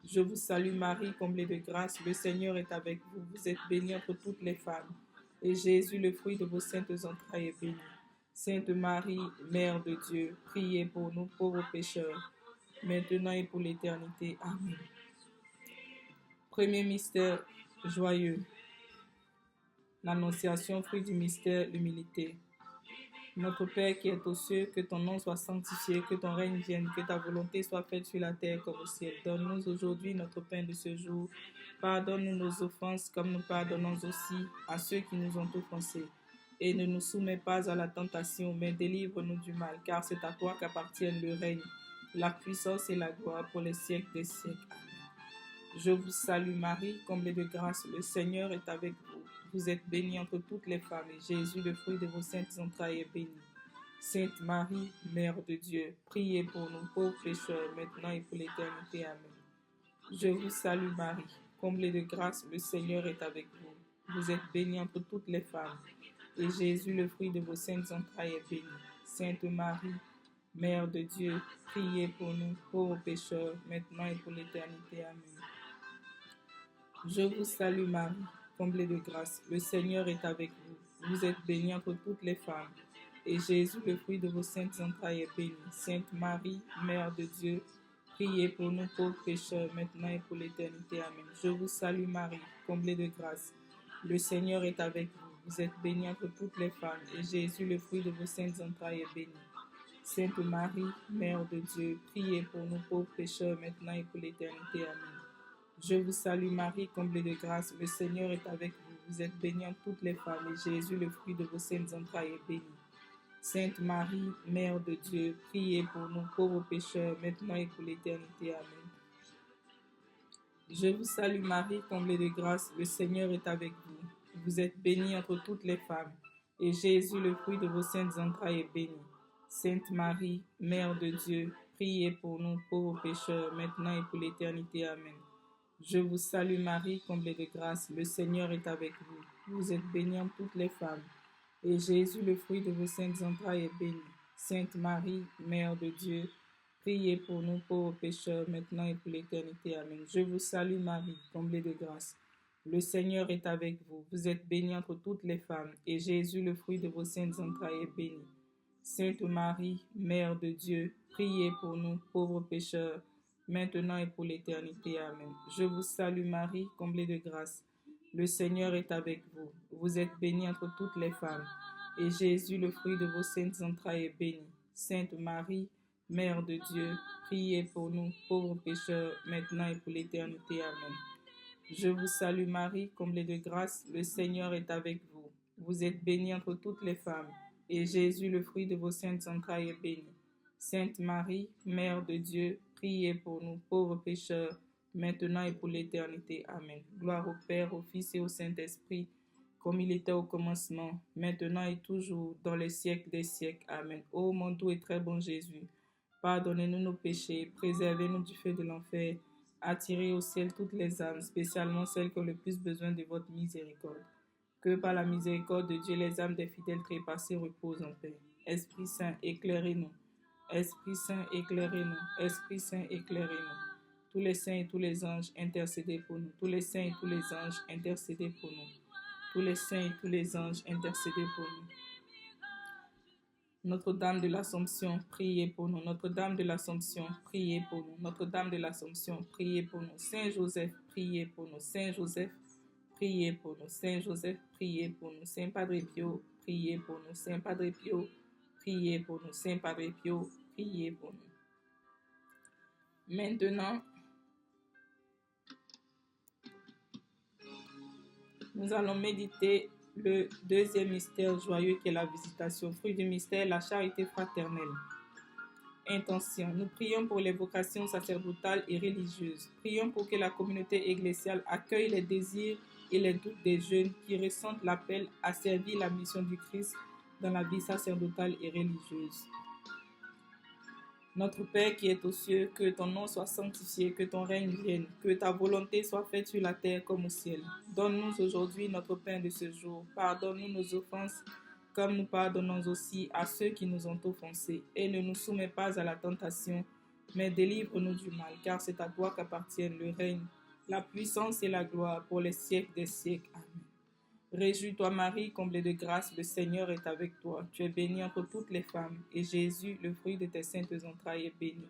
je vous salue Marie, comblée de grâce. Le Seigneur est avec vous. Vous êtes bénie entre toutes les femmes, et Jésus, le fruit de vos saintes entrailles, est béni. Sainte Marie, Mère de Dieu, priez pour nous pauvres pécheurs, maintenant et pour l'éternité. Amen. Premier mystère joyeux. L'Annonciation, fruit du mystère, l'humilité. Notre Père qui est aux cieux, que ton nom soit sanctifié, que ton règne vienne, que ta volonté soit faite sur la terre comme au ciel. Donne-nous aujourd'hui notre pain de ce jour. Pardonne-nous nos offenses comme nous pardonnons aussi à ceux qui nous ont offensés. Et ne nous soumets pas à la tentation, mais délivre-nous du mal, car c'est à toi qu'appartiennent le règne, la puissance et la gloire pour les siècles des siècles. Je vous salue Marie, comblée de grâce, le Seigneur est avec vous. Vous êtes bénie entre toutes les femmes, et Jésus, le fruit de vos saintes entrailles, est béni. Sainte Marie, Mère de Dieu, priez pour nous pauvres pécheurs, maintenant et pour l'éternité. Amen. Je vous salue Marie, comblée de grâce, le Seigneur est avec vous. Vous êtes bénie entre toutes les femmes, et Jésus, le fruit de vos saintes entrailles, est béni. Sainte Marie, Mère de Dieu, priez pour nous pauvres pécheurs, maintenant et pour l'éternité. Amen. Je vous salue Marie, comblée de grâce, le Seigneur est avec vous. Vous êtes bénie entre toutes les femmes, et Jésus, le fruit de vos saintes entrailles, est béni. Sainte Marie, Mère de Dieu, priez pour nous pauvres pécheurs, maintenant et pour l'éternité. Amen. Je vous salue Marie, comblée de grâce, le Seigneur est avec vous. Vous êtes bénie entre toutes les femmes, et Jésus, le fruit de vos saintes entrailles, est béni. Sainte Marie, Mère de Dieu, priez pour nous pauvres pécheurs, maintenant et pour l'éternité. Amen. Je vous salue Marie, comblée de grâce, le Seigneur est avec vous. Vous êtes bénie entre toutes les femmes, et Jésus, le fruit de vos saintes entrailles, est béni. Sainte Marie, Mère de Dieu, priez pour nous pauvres pécheurs, maintenant et pour l'éternité. Amen. Je vous salue Marie, comblée de grâce, le Seigneur est avec vous. Vous êtes bénie entre toutes les femmes, et Jésus, le fruit de vos saintes entrailles, est béni. Sainte Marie, Mère de Dieu, priez pour nous pauvres pécheurs, maintenant et pour l'éternité. Amen. Je vous salue Marie, comblée de grâce, le Seigneur est avec vous. Vous êtes bénie entre toutes les femmes, et Jésus, le fruit de vos saintes entrailles, est béni. Sainte Marie, Mère de Dieu, priez pour nous pauvres pécheurs, maintenant et pour l'éternité. Amen. Je vous salue Marie, comblée de grâce, le Seigneur est avec vous. Vous êtes bénie entre toutes les femmes, et Jésus, le fruit de vos saintes entrailles, est béni. Sainte Marie, Mère de Dieu, priez pour nous pauvres pécheurs, maintenant et pour l'éternité. Amen. Je vous salue Marie, comblée de grâce, le Seigneur est avec vous. Vous êtes bénie entre toutes les femmes, et Jésus, le fruit de vos saintes entrailles, est béni. Sainte Marie, Mère de Dieu, priez pour nous pauvres pécheurs, maintenant et pour l'éternité. Amen. Je vous salue Marie, comblée de grâce, le Seigneur est avec vous. Vous êtes bénie entre toutes les femmes, et Jésus, le fruit de vos saintes entrailles, est béni. Sainte Marie, Mère de Dieu, priez pour nous pauvres pécheurs, maintenant et pour l'éternité. Amen. Gloire au Père, au Fils et au Saint-Esprit, comme il était au commencement, maintenant et toujours, dans les siècles des siècles. Amen. Ô mon doux et très bon Jésus, pardonnez-nous nos péchés, préservez-nous du feu de l'enfer, attirez au ciel toutes les âmes, spécialement celles qui ont le plus besoin de votre miséricorde. Que par la miséricorde de Dieu, les âmes des fidèles trépassés reposent en paix. Esprit Saint, éclairez-nous. Esprit Saint, éclairez-nous. Esprit Saint, éclairez-nous. Tous les saints et tous les anges, intercédez pour nous. Tous les saints et tous les anges, intercédez pour nous. Tous les saints et tous les anges, intercédez pour nous. Notre-Dame de l'Assomption, priez pour nous. Notre-Dame de l'Assomption, priez pour nous. Notre-Dame de l'Assomption, priez pour nous. Saint Joseph, priez pour nous. Saint Joseph, priez pour nous. Saint Joseph, priez pour nous. Saint Padre Pio, priez pour nous. Saint Padre Pio, priez pour nous. Saint Padre Pio, priez pour nous. Maintenant, nous allons méditer le deuxième mystère joyeux qui est la visitation. Fruit du mystère, la charité fraternelle. Intention. Nous prions pour les vocations sacerdotales et religieuses. Prions pour que la communauté ecclésiale accueille les désirs et les doutes des jeunes qui ressentent l'appel à servir la mission du Christ dans la vie sacerdotale et religieuse. Notre Père qui est aux cieux, que ton nom soit sanctifié, que ton règne vienne, que ta volonté soit faite sur la terre comme au ciel. Donne-nous aujourd'hui notre pain de ce jour. Pardonne-nous nos offenses, comme nous pardonnons aussi à ceux qui nous ont offensés. Et ne nous soumets pas à la tentation, mais délivre-nous du mal, car c'est à toi qu'appartiennent le règne, la puissance et la gloire pour les siècles des siècles. Amen. Réjouis-toi Marie, comblée de grâce, le Seigneur est avec toi. Tu es bénie entre toutes les femmes, et Jésus, le fruit de tes saintes entrailles, est béni.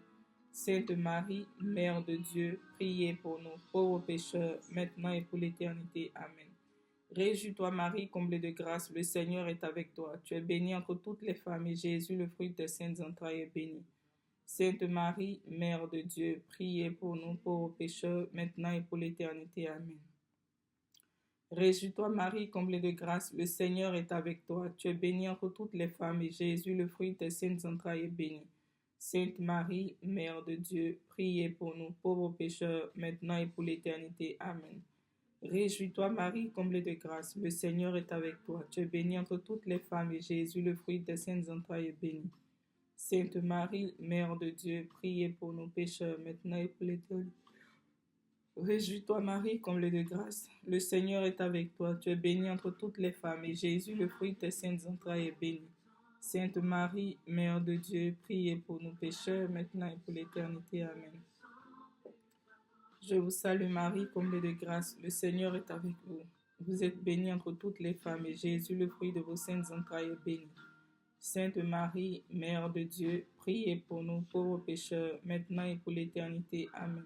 Sainte Marie, Mère de Dieu, priez pour nous, pauvres pécheurs, maintenant et pour l'éternité. Amen. Réjouis-toi Marie, comblée de grâce, le Seigneur est avec toi. Tu es bénie entre toutes les femmes, et Jésus, le fruit de tes saintes entrailles, est béni. Sainte Marie, Mère de Dieu, priez pour nous, pauvres pécheurs, maintenant et pour l'éternité. Amen. Réjouis-toi Marie, comblée de grâce, le Seigneur est avec toi. Tu es bénie entre toutes les femmes, et Jésus, le fruit de tes saintes entrailles, est béni. Sainte Marie, Mère de Dieu, priez pour nous, pauvres pécheurs, maintenant et pour l'éternité. Amen. Réjouis-toi Marie, comblée de grâce, le Seigneur est avec toi. Tu es bénie entre toutes les femmes, et Jésus, le fruit de tes saintes entrailles, est béni. Sainte Marie, Mère de Dieu, priez pour nous pécheurs, maintenant et pour l'éternité. Réjouis-toi Marie, comblée de grâce, le Seigneur est avec toi. Tu es bénie entre toutes les femmes, et Jésus, le fruit de tes saintes entrailles, est béni. Sainte Marie, Mère de Dieu, priez pour nous pécheurs, maintenant et pour l'éternité. Amen. Je vous salue Marie, comblée de grâce, le Seigneur est avec vous. Vous êtes bénie entre toutes les femmes, et Jésus, le fruit de vos saintes entrailles, est béni. Sainte Marie, Mère de Dieu, priez pour nous pauvres pécheurs, maintenant et pour l'éternité. Amen.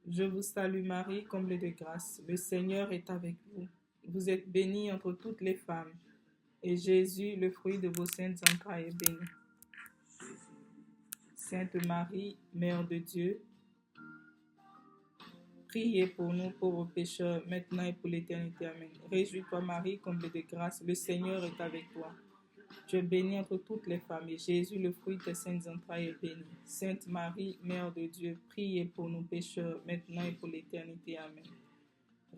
Je vous salue Marie, comblée de grâce, le Seigneur est avec vous. Vous êtes bénie entre toutes les femmes, et Jésus, le fruit de vos saintes entrailles, est béni. Sainte Marie, Mère de Dieu, priez pour nous pauvres pécheurs, maintenant et pour l'éternité. Amen. Réjouis-toi Marie, comblée de grâce, le Seigneur est avec toi. Tu es bénie entre toutes les femmes, et Jésus, le fruit de tes saintes entrailles, est béni. Sainte Marie, Mère de Dieu, priez pour nous pécheurs, maintenant et pour l'éternité. Amen.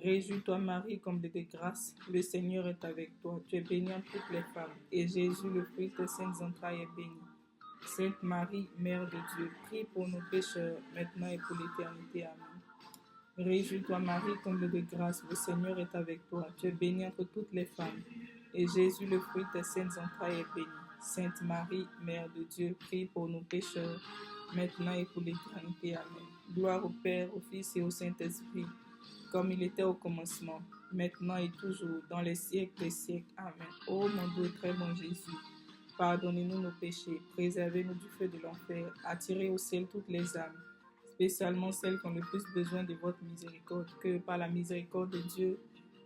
Réjouis-toi Marie, comblée de grâce, le Seigneur est avec toi. Tu es bénie entre toutes les femmes, et Jésus, le fruit de tes saintes entrailles, est béni. Sainte Marie, Mère de Dieu, prie pour nous pécheurs, maintenant et pour l'éternité. Amen. Réjouis-toi Marie, comblée de grâce, le Seigneur est avec toi. Tu es bénie entre toutes les femmes, et Jésus, le fruit de tes saintes entrailles, est béni. Sainte Marie, Mère de Dieu, prie pour nous pécheurs, maintenant et pour l'éternité. Amen. Gloire au Père, au Fils et au Saint-Esprit, comme il était au commencement, maintenant et toujours, dans les siècles des siècles. Amen. Ô mon doux et très bon Jésus, pardonnez-nous nos péchés, préservez-nous du feu de l'enfer, attirez au ciel toutes les âmes, spécialement celles qui ont le plus besoin de votre miséricorde, que par la miséricorde de Dieu,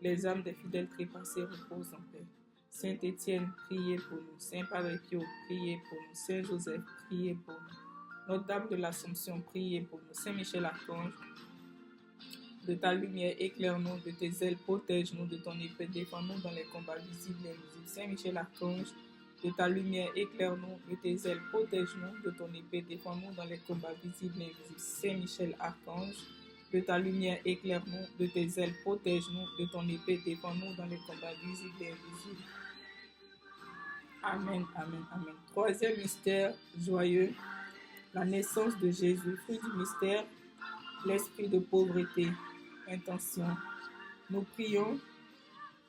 les âmes des fidèles trépassés reposent en paix. Saint Étienne, priez pour nous. Saint Padre Pio, priez pour nous. Saint Joseph, priez pour nous. Notre-Dame de l'Assomption, priez pour nous. Saint Michel Archange, de ta lumière, éclaire-nous, de tes ailes, protège-nous, de ton épée, défends-nous dans les combats visibles et invisibles. Saint Michel Archange, de ta lumière, éclaire-nous, de tes ailes, protège-nous, de ton épée, défends-nous dans les combats visibles et invisibles. Saint Michel Archange, De ta lumière, éclaire-nous. De tes ailes, protège-nous. De ton épée, défends-nous dans les combats visibles et invisibles. Amen, amen, amen. Troisième mystère joyeux, la naissance de Jésus. Fruit du mystère, l'esprit de pauvreté. Intention. Nous prions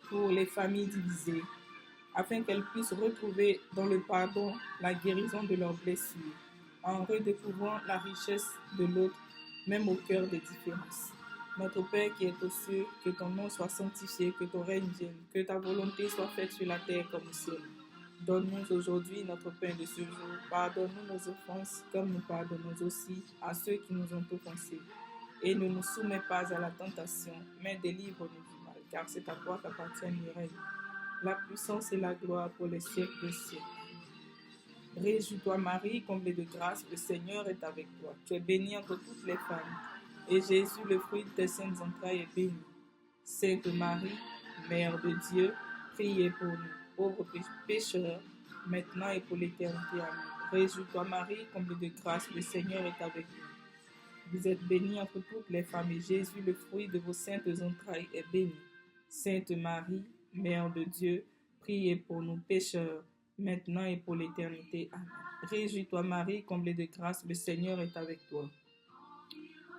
pour les familles divisées, afin qu'elles puissent retrouver dans le pardon la guérison de leurs blessures, en redécouvrant la richesse de l'autre, même au cœur des différences. Notre Père qui est aux cieux, que ton nom soit sanctifié, que ton règne vienne, que ta volonté soit faite sur la terre comme au ciel. Donne-nous aujourd'hui notre pain de ce jour. Pardonne-nous nos offenses, comme nous pardonnons aussi à ceux qui nous ont offensés. Et ne nous soumets pas à la tentation, mais délivre-nous du mal, car c'est à toi qu'appartient le règne, la puissance et la gloire pour les siècles des siècles. Réjouis-toi Marie, comblée de grâce, le Seigneur est avec toi. Tu es bénie entre toutes les femmes, et Jésus, le fruit de tes saintes entrailles, est béni. Sainte Marie, Mère de Dieu, priez pour nous, pauvres pécheurs, maintenant et pour l'éternité. Amen. Réjouis-toi Marie, comblée de grâce, le Seigneur est avec vous. Vous êtes bénie entre toutes les femmes, et Jésus, le fruit de vos saintes entrailles, est béni. Sainte Marie, Mère de Dieu, priez pour nous pécheurs, maintenant et pour l'éternité. Amen. Réjouis-toi Marie, comblée de grâce, le Seigneur est avec toi.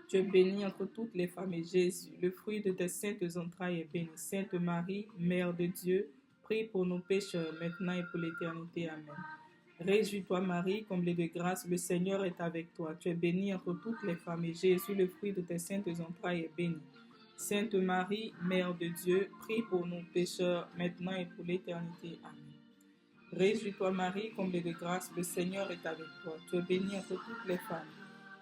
Tu es bénie entre toutes les femmes, et Jésus, le fruit de tes saintes entrailles, est béni. Sainte Marie, Mère de Dieu, prie pour nous pécheurs, maintenant et pour l'éternité. Amen. Réjouis-toi Marie, comblée de grâce, le Seigneur est avec toi. Tu es bénie entre toutes les femmes, et Jésus, le fruit de tes saintes entrailles, est béni. Sainte Marie, Mère de Dieu, prie pour nous pécheurs, maintenant et pour l'éternité. Amen. Réjouis-toi Marie, comblée de grâce, le Seigneur est avec toi. Tu es bénie entre toutes les femmes,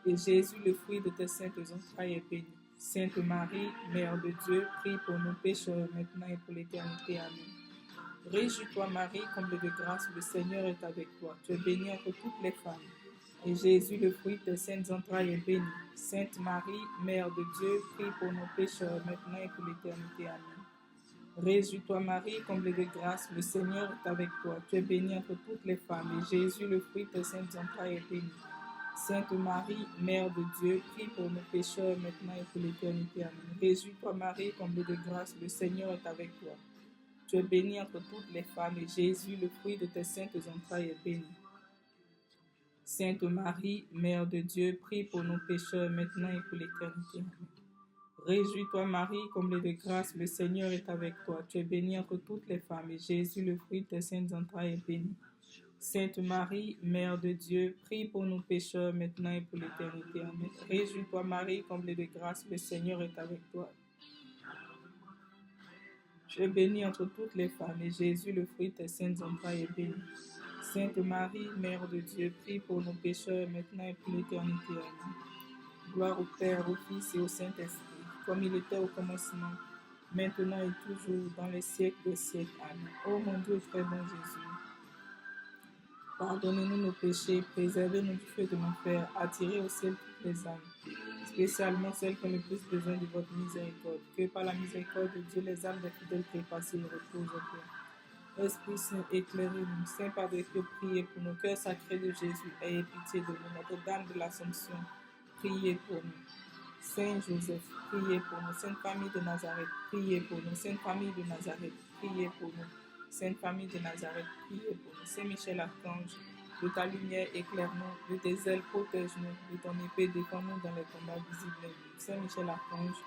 et Jésus, le fruit de tes saintes entrailles, est béni. Sainte Marie, Mère de Dieu, prie pour nous pécheurs, maintenant et pour l'éternité. Amen. Réjouis-toi Marie, comblée de grâce, le Seigneur est avec toi. Tu es bénie entre toutes les femmes, et Jésus, le fruit de tes saintes entrailles, est béni. Sainte Marie, Mère de Dieu, prie pour nos pécheurs, maintenant et pour l'éternité. Amen. Réjouis-toi Marie, comblée de grâce, le Seigneur est avec toi. Tu es bénie entre toutes les femmes, et Jésus, le fruit de tes saintes entrailles, est béni. Sainte Marie, Mère de Dieu, prie pour nos pécheurs, maintenant et pour l'éternité. Amen. Réjouis-toi Marie, comblée de grâce, le Seigneur est avec toi. Tu es bénie entre toutes les femmes, et Jésus, le fruit de tes saintes entrailles, est béni. Sainte Marie, Mère de Dieu, prie pour nos pécheurs, maintenant et pour l'éternité. Amen. Réjouis-toi Marie, comblée de grâce, le Seigneur est avec toi. Tu es bénie entre toutes les femmes, et Jésus, le fruit de tes saintes entrailles, est béni. Sainte Marie, Mère de Dieu, prie pour nous pécheurs, maintenant et pour l'éternité. Amen. Réjouis-toi Marie, comblée de grâce, le Seigneur est avec toi. Tu es bénie entre toutes les femmes, et Jésus, le fruit de tes saintes entrailles, est béni. Sainte Marie, Mère de Dieu, prie pour nos pécheurs, maintenant et pour l'éternité. Amen. Gloire au Père, au Fils et au Saint-Esprit, comme il était au commencement, maintenant et toujours, dans les siècles des siècles. Amen. Ô mon Dieu, très bon Jésus, pardonnez-nous nos péchés, préservez-nous du feu de l'enfer, attirez au ciel toutes les âmes, spécialement celles qui ont le plus besoin de votre miséricorde. Que par la miséricorde de Dieu, les âmes des fidèles trépassés reposent en paix. Esprit Saint, éclairez-nous. Saint Père de Dieu, priez pour nos cœurs sacrés de Jésus, ayez pitié de nous. Notre-Dame de l'Assomption, priez pour nous. Saint Joseph, priez pour nous. Sainte Famille de Nazareth, priez pour nous. Sainte Famille de Nazareth, priez pour nous. Sainte Famille de Nazareth, priez pour nous. Saint Michel Archange, de ta lumière éclaire-nous, de tes ailes protège-nous, de ton épée défends-nous dans les combats visibles et invisibles. Saint Michel Archange,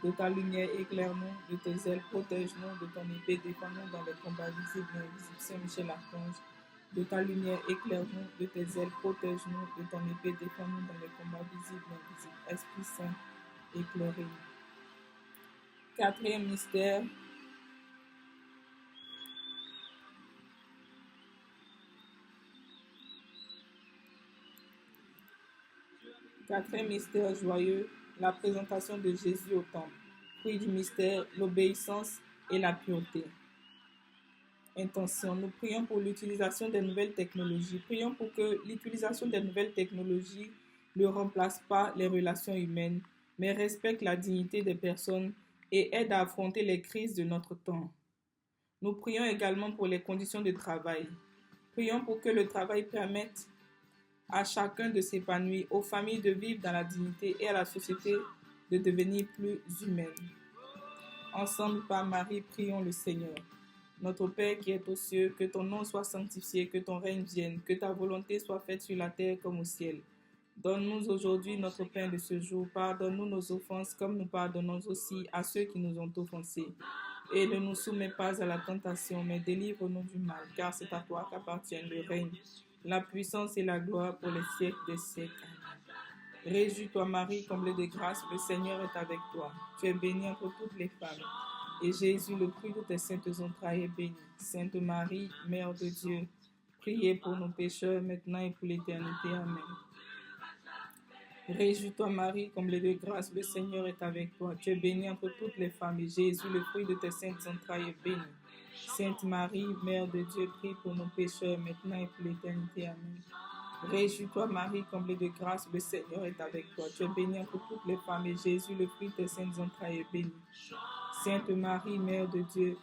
de ta lumière éclaire-nous, de tes ailes protège-nous, de ton épée défends-nous dans les combats visibles et invisibles. Saint Michel Archange, de ta lumière éclaire-nous, de tes ailes protège-nous, de ton épée défends-nous dans les combats visibles et invisibles. Esprit Saint, éclairez-nous. Quatrième mystère, quatrième mystère joyeux, la présentation de Jésus au temple. Fruit du mystère, l'obéissance et la pureté. Intention. Nous prions pour l'utilisation des nouvelles technologies. Prions pour que l'utilisation des nouvelles technologies ne remplace pas les relations humaines, mais respecte la dignité des personnes et aide à affronter les crises de notre temps. Nous prions également pour les conditions de travail. Prions pour que le travail permette à chacun de s'épanouir, aux familles de vivre dans la dignité et à la société de devenir plus humaine. Ensemble, par Marie, prions le Seigneur. Notre Père qui est aux cieux, que ton nom soit sanctifié, que ton règne vienne, que ta volonté soit faite sur la terre comme au ciel. Donne-nous aujourd'hui notre pain de ce jour. Pardonne-nous nos offenses comme nous pardonnons aussi à ceux qui nous ont offensés. Et ne nous soumets pas à la tentation, mais délivre-nous du mal, car c'est à toi qu'appartiennent le règne, la puissance et la gloire pour les siècles des siècles. Réjouis-toi Marie, comblée de grâce, le Seigneur est avec toi. Tu es bénie entre toutes les femmes. Et Jésus, le fruit de tes saintes entrailles, est béni. Sainte Marie, Mère de Dieu, priez pour nos pécheurs, maintenant et pour l'éternité. Amen. Réjouis-toi Marie, comblée de grâce, le Seigneur est avec toi. Tu es bénie entre toutes les femmes, et Jésus, le fruit de tes saintes entrailles, est béni. Sainte Marie, Mère de Dieu, prie pour nos pécheurs, maintenant et pour l'éternité. Amen. Réjouis-toi Marie, comblée de grâce, le Seigneur est avec toi. Tu es bénie entre toutes les femmes, et Jésus, le fruit de tes saintes entrailles, est béni. Sainte Marie, Mère de Dieu,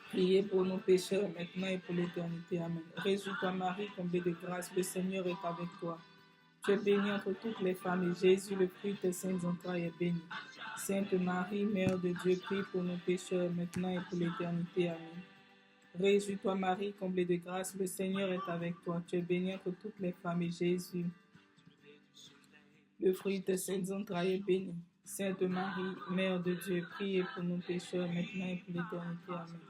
priez pour nos pécheurs, maintenant et pour l'éternité. Amen. Réjouis-toi Marie, comblée de grâce, le Seigneur est avec toi. Tu es bénie entre toutes les femmes, et Jésus, le fruit de tes saintes entrailles, est béni. Sainte Marie, Mère de Dieu, prie pour nos pécheurs, maintenant et pour l'éternité. Amen. Réjouis-toi Marie, comblée de grâce, le Seigneur est avec toi. Tu es bénie entre toutes les femmes, et Jésus, le fruit de tes saintes entrailles, est béni. Sainte Marie, Mère de Dieu, priez pour nos pécheurs, maintenant et pour l'éternité. Amen.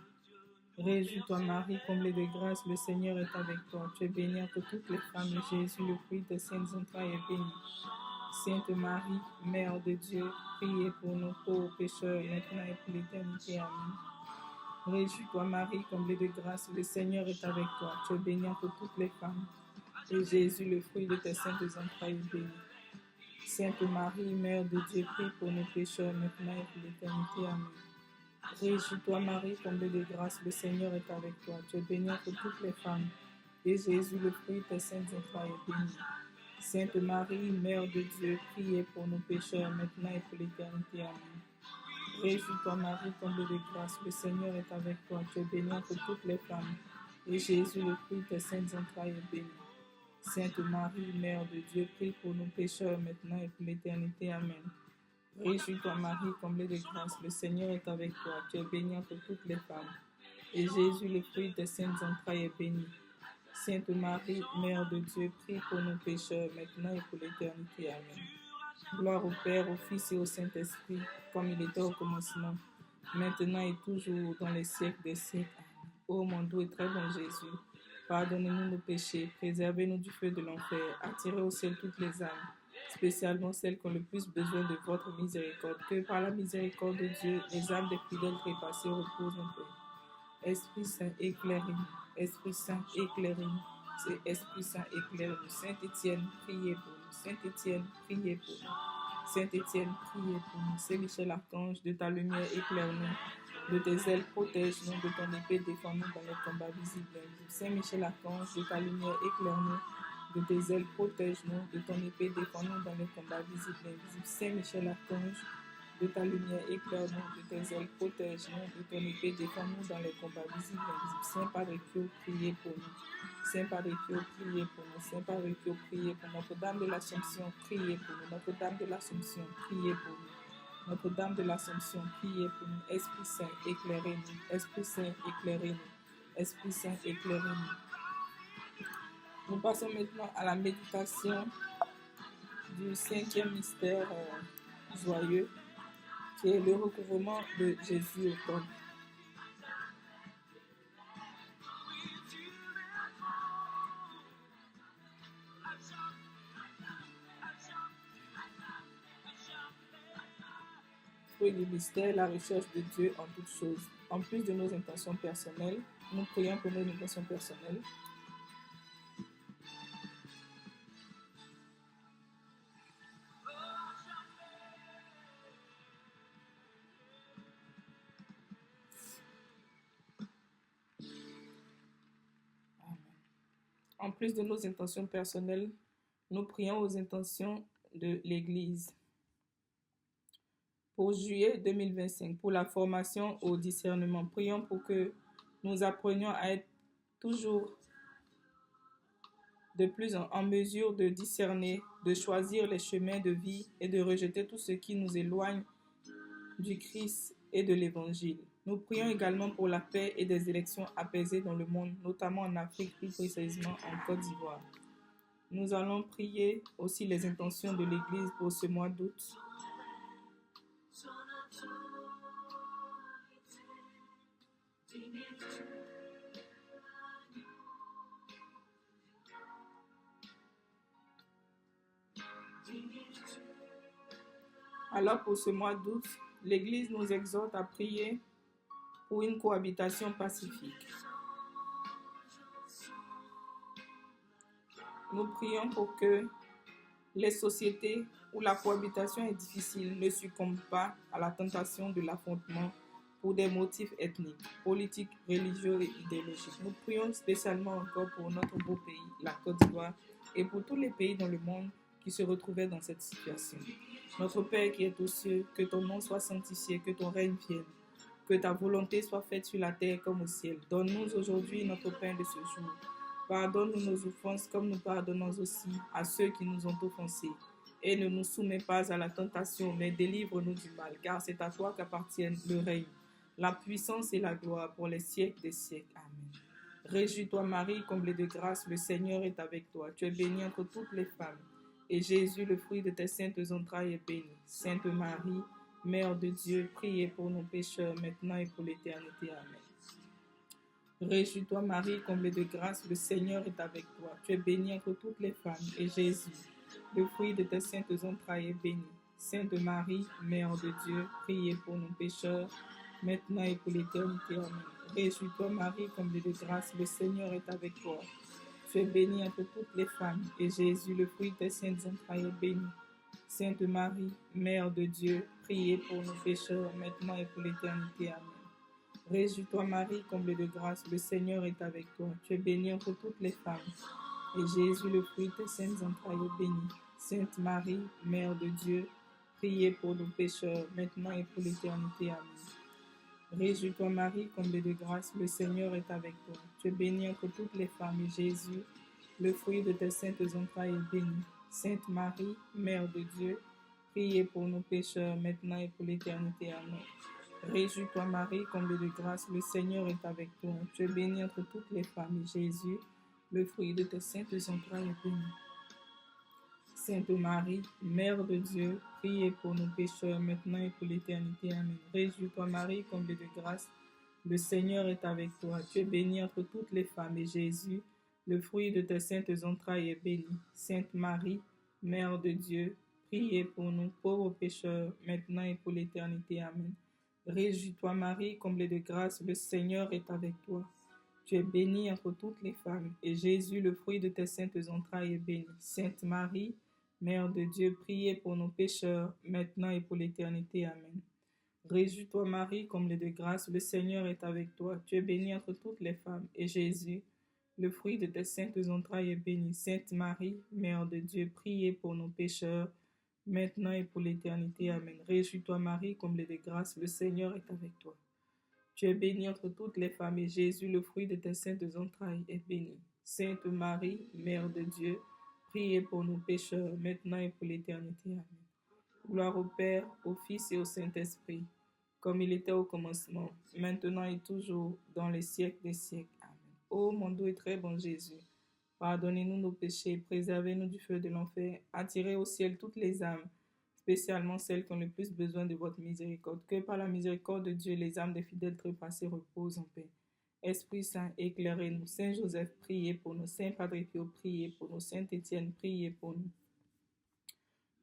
Réjouis-toi Marie, comblée de grâce, le Seigneur est avec toi. Tu es bénie entre toutes les femmes, et Jésus, le fruit de tes saintes entrailles, est béni. Sainte Marie, Mère de Dieu, priez pour nos pauvres pécheurs, maintenant et pour l'éternité. Amen. Réjouis-toi Marie, comblée de grâce, le Seigneur est avec toi. Tu es bénie entre toutes les femmes, et Jésus, le fruit de tes saintes entrailles, est béni. Sainte Marie, Mère de Dieu, prie pour nos pécheurs, maintenant et pour l'éternité. Amen. Réjouis-toi Marie, comblée de grâce, le Seigneur est avec toi. Tu es bénie entre toutes les femmes, et Jésus, le fruit de tes saintes entrailles, est béni. Sainte Marie, Mère de Dieu, priez pour nos pécheurs, maintenant et pour l'éternité. Amen. Réjouis-toi Marie, comblée de grâce, le Seigneur est avec toi. Tu es bénie entre toutes les femmes, et Jésus, le fruit de tes saintes entrailles, est béni. Sainte Marie, Mère de Dieu, prie pour nos pécheurs, maintenant et pour l'éternité. Amen. Réjouis-toi Marie, comblée de grâce, le Seigneur est avec toi. Tu es bénie entre toutes les femmes, et Jésus, le fruit de tes saintes entrailles, est béni. Sainte Marie, Mère de Dieu, prie pour nos pécheurs, maintenant et pour l'éternité. Amen. Gloire au Père, au Fils et au Saint-Esprit, comme il était au commencement, maintenant et toujours, dans les siècles des siècles. Amen. Ô mon doux et très bon Jésus, pardonnez-nous nos péchés, préservez-nous du feu de l'enfer, attirez au ciel toutes les âmes, spécialement celles qui ont le plus besoin de votre miséricorde. Que par la miséricorde de Dieu, les âmes des fidèles trépassés reposent en paix. Esprit Saint, éclairez-nous. Esprit Saint, éclairez-nous. C'est Esprit Saint, éclairez-nous. Saint-Étienne, priez pour nous. Saint-Étienne, priez pour nous. Saint-Étienne, priez pour nous. Saint-Michel Archange, de ta lumière, éclaire-nous. De tes ailes, protège-nous. De ton épée, défends-nous dans les combats visibles et invisibles. Saint-Michel Archange, de ta lumière, éclaire-nous. De tes ailes, protège-nous. De ton épée, défends-nous dans les combats visibles et invisibles. Saint-Michel Archange, de ta lumière, éclaire-nous. De tes ailes, protège-nous. De ton épée, défends-nous dans les combats visibles et invisibles. Saint Padre Pio, priez pour nous. Saint Padre Pio, priez pour nous. Saint Padre Pio, priez pour nous. Notre-Dame de l'Assomption, priez pour nous. Notre-Dame de l'Assomption, priez pour nous. Notre-Dame de l'Assomption, priez pour nous. Esprit Saint, éclairez-nous. Esprit Saint, éclairez-nous. Esprit Saint, éclairez-nous. Nous passons maintenant à la méditation du 5e mystère joyeux, qui est le recouvrement de Jésus au temple. Fruit du mystère, la recherche de Dieu en toutes choses. En plus de nos intentions personnelles, nous prions pour nos intentions personnelles. En plus de nos intentions personnelles, nous prions aux intentions de l'Église. Pour juillet 2025, pour la formation au discernement, prions pour que nous apprenions à être toujours de plus en mesure de discerner, de choisir les chemins de vie et de rejeter tout ce qui nous éloigne du Christ et de l'Évangile. Nous prions également pour la paix et des élections apaisées dans le monde, notamment en Afrique, plus précisément en Côte d'Ivoire. Nous allons prier aussi les intentions de l'Église pour ce mois d'août. Alors pour ce mois d'août, l'Église nous exhorte à prier pour une cohabitation pacifique. Nous prions pour que les sociétés où la cohabitation est difficile ne succombent pas à la tentation de l'affrontement pour des motifs ethniques, politiques, religieux et idéologiques. Nous prions spécialement encore pour notre beau pays, la Côte d'Ivoire, et pour tous les pays dans le monde qui se retrouvaient dans cette situation. Notre Père qui est aux cieux, que ton nom soit sanctifié, que ton règne vienne, que ta volonté soit faite sur la terre comme au ciel. Donne-nous aujourd'hui notre pain de ce jour. Pardonne-nous nos offenses comme nous pardonnons aussi à ceux qui nous ont offensés. Et ne nous soumets pas à la tentation, mais délivre-nous du mal, car c'est à toi qu'appartiennent le règne, la puissance et la gloire pour les siècles des siècles. Amen. Réjouis-toi Marie, comblée de grâce, le Seigneur est avec toi. Tu es bénie entre toutes les femmes. Et Jésus, le fruit de tes saintes entrailles, est béni. Sainte Marie, Mère de Dieu, priez pour nos pécheurs, maintenant et pour l'éternité. Amen. Réjouis-toi Marie, comblée de grâce, le Seigneur est avec toi. Tu es bénie entre toutes les femmes. Et Jésus, le fruit de tes saintes entrailles, est béni. Sainte Marie, Mère de Dieu, priez pour nos pécheurs, maintenant et pour l'éternité. Amen. Réjouis-toi Marie, comblée de grâce, le Seigneur est avec toi. Tu es bénie entre toutes les femmes, et Jésus, le fruit de tes saintes entrailles, est béni. Sainte Marie, Mère de Dieu, priez pour nos pécheurs, maintenant et pour l'éternité. Amen. Réjouis-toi Marie, comblée de grâce, le Seigneur est avec toi. Tu es bénie entre toutes les femmes, et Jésus, le fruit de tes saintes entrailles, est béni. Sainte Marie, Mère de Dieu, priez pour nos pécheurs, maintenant et pour l'éternité. Amen. Réjouis-toi Marie, comblée de grâce, le Seigneur est avec toi. Tu es bénie entre toutes les femmes, et Jésus, le fruit de tes saintes entrailles, est béni. Sainte Marie, Mère de Dieu, priez pour nos pécheurs, maintenant et pour l'éternité. Amen. Réjouis-toi Marie, comblée de grâce, le Seigneur est avec toi. Tu es bénie entre toutes les femmes, et Jésus, le fruit de tes saintes entrailles, est béni. Sainte Marie, Mère de Dieu, priez pour nos pécheurs, maintenant et pour l'éternité. Amen. Réjouis-toi Marie, comblée de grâce, le Seigneur est avec toi. Tu es bénie entre toutes les femmes, et Jésus, le fruit de tes saintes entrailles, est béni. Sainte Marie, Mère de Dieu, priez pour nous pauvres pécheurs, maintenant et pour l'éternité. Amen. Réjouis-toi Marie, comblée de grâce, le Seigneur est avec toi. Tu es bénie entre toutes les femmes, et Jésus, le fruit de tes saintes entrailles, est béni. Sainte Marie, Mère de Dieu, priez pour nos pécheurs, maintenant et pour l'éternité. Amen. Réjouis-toi Marie, comblée de grâce, le Seigneur est avec toi. Tu es bénie entre toutes les femmes, et Jésus, le fruit de tes saintes entrailles, est béni. Sainte Marie, Mère de Dieu, priez pour nos pécheurs, maintenant et pour l'éternité. Amen. Réjouis-toi Marie, comblée de grâce, le Seigneur est avec toi. Tu es bénie entre toutes les femmes, et Jésus, le fruit de tes saintes entrailles, est béni. Sainte Marie, Mère de Dieu, priez pour nos pécheurs, maintenant et pour l'éternité. Amen. Gloire au Père, au Fils et au Saint-Esprit, comme il était au commencement, maintenant et toujours, dans les siècles des siècles. Amen. Ô mon doux et très bon Jésus, pardonnez-nous nos péchés, préservez-nous du feu de l'enfer, attirez au ciel toutes les âmes, spécialement celles qui ont le plus besoin de votre miséricorde. Que par la miséricorde de Dieu, les âmes des fidèles trépassés reposent en paix. Esprit Saint, éclairez-nous. Saint Joseph, priez pour nous. Saint Padre Pio, priez pour nous. Saint Étienne, priez pour nous.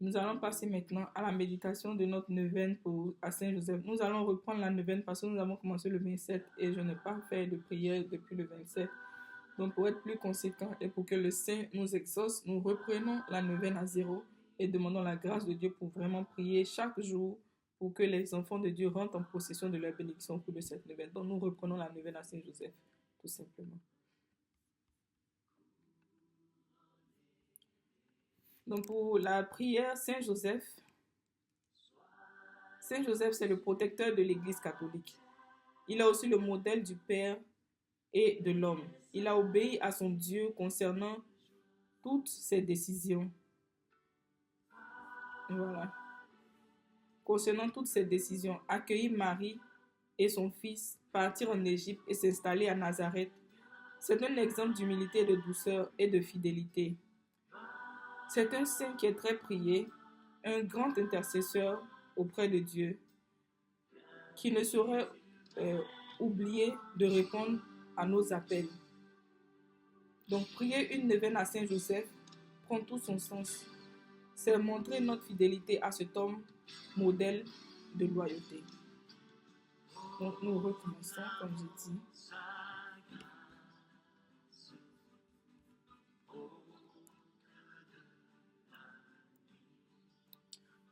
Nous allons passer maintenant à la méditation de notre neuvaine à Saint Joseph. Nous allons reprendre la neuvaine parce que nous avons commencé le 27 et je n'ai pas fait de prière depuis le 27. Donc pour être plus conséquent et pour que le Saint nous exauce, nous reprenons la neuvaine à zéro et demandons la grâce de Dieu pour vraiment prier chaque jour pour que les enfants de Dieu rentrent en possession de leur bénédiction au cours de cette neuvaine. Donc nous reprenons la neuvaine à Saint Joseph, tout simplement. Donc pour la prière, Saint Joseph, c'est le protecteur de l'Église catholique. Il est aussi le modèle du Père et de l'homme. Il a obéi à son Dieu concernant toutes ses décisions. Voilà. Concernant toutes ces décisions, accueillir Marie et son fils, partir en Égypte et s'installer à Nazareth, c'est un exemple d'humilité, de douceur et de fidélité. C'est un saint qui est très prié, un grand intercesseur auprès de Dieu, qui ne saurait oublier de répondre à nos appels. Donc, prier une neuvaine à Saint Joseph prend tout son sens. C'est montrer notre fidélité à cet homme modèle de loyauté. Donc, nous recommençons, comme j'ai dit.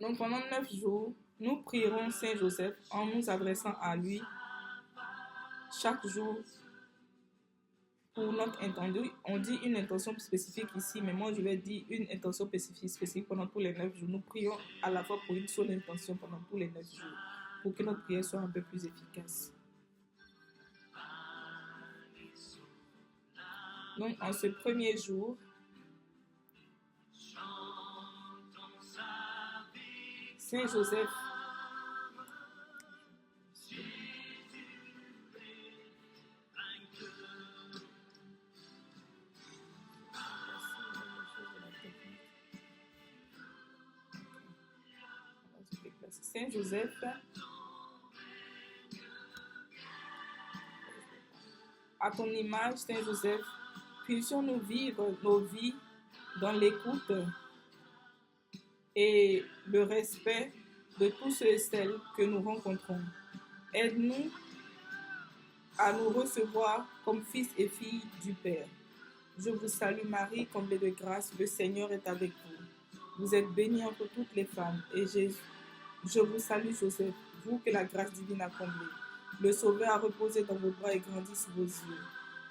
Donc, pendant 9 jours, nous prierons Saint Joseph en nous adressant à lui chaque jour pour notre intention. On dit une intention spécifique ici, mais moi je vais dire une intention spécifique pendant tous les 9 jours. Nous prions à la fois pour une seule intention pendant tous les 9 jours, pour que notre prière soit un peu plus efficace. Donc en ce premier jour, Saint Joseph Saint Joseph à ton image, Saint Joseph, puissions-nous vivre nos vies dans l'écoute et le respect de tous ceux et celles que nous rencontrons. Aide-nous à nous recevoir comme fils et filles du Père. Je vous salue Marie, comblée de grâce, le Seigneur est avec vous. Vous êtes bénie entre toutes les femmes, et je vous salue Joseph, vous que la grâce divine a comblé. Le Sauveur a reposé dans vos bras et grandi sous vos yeux.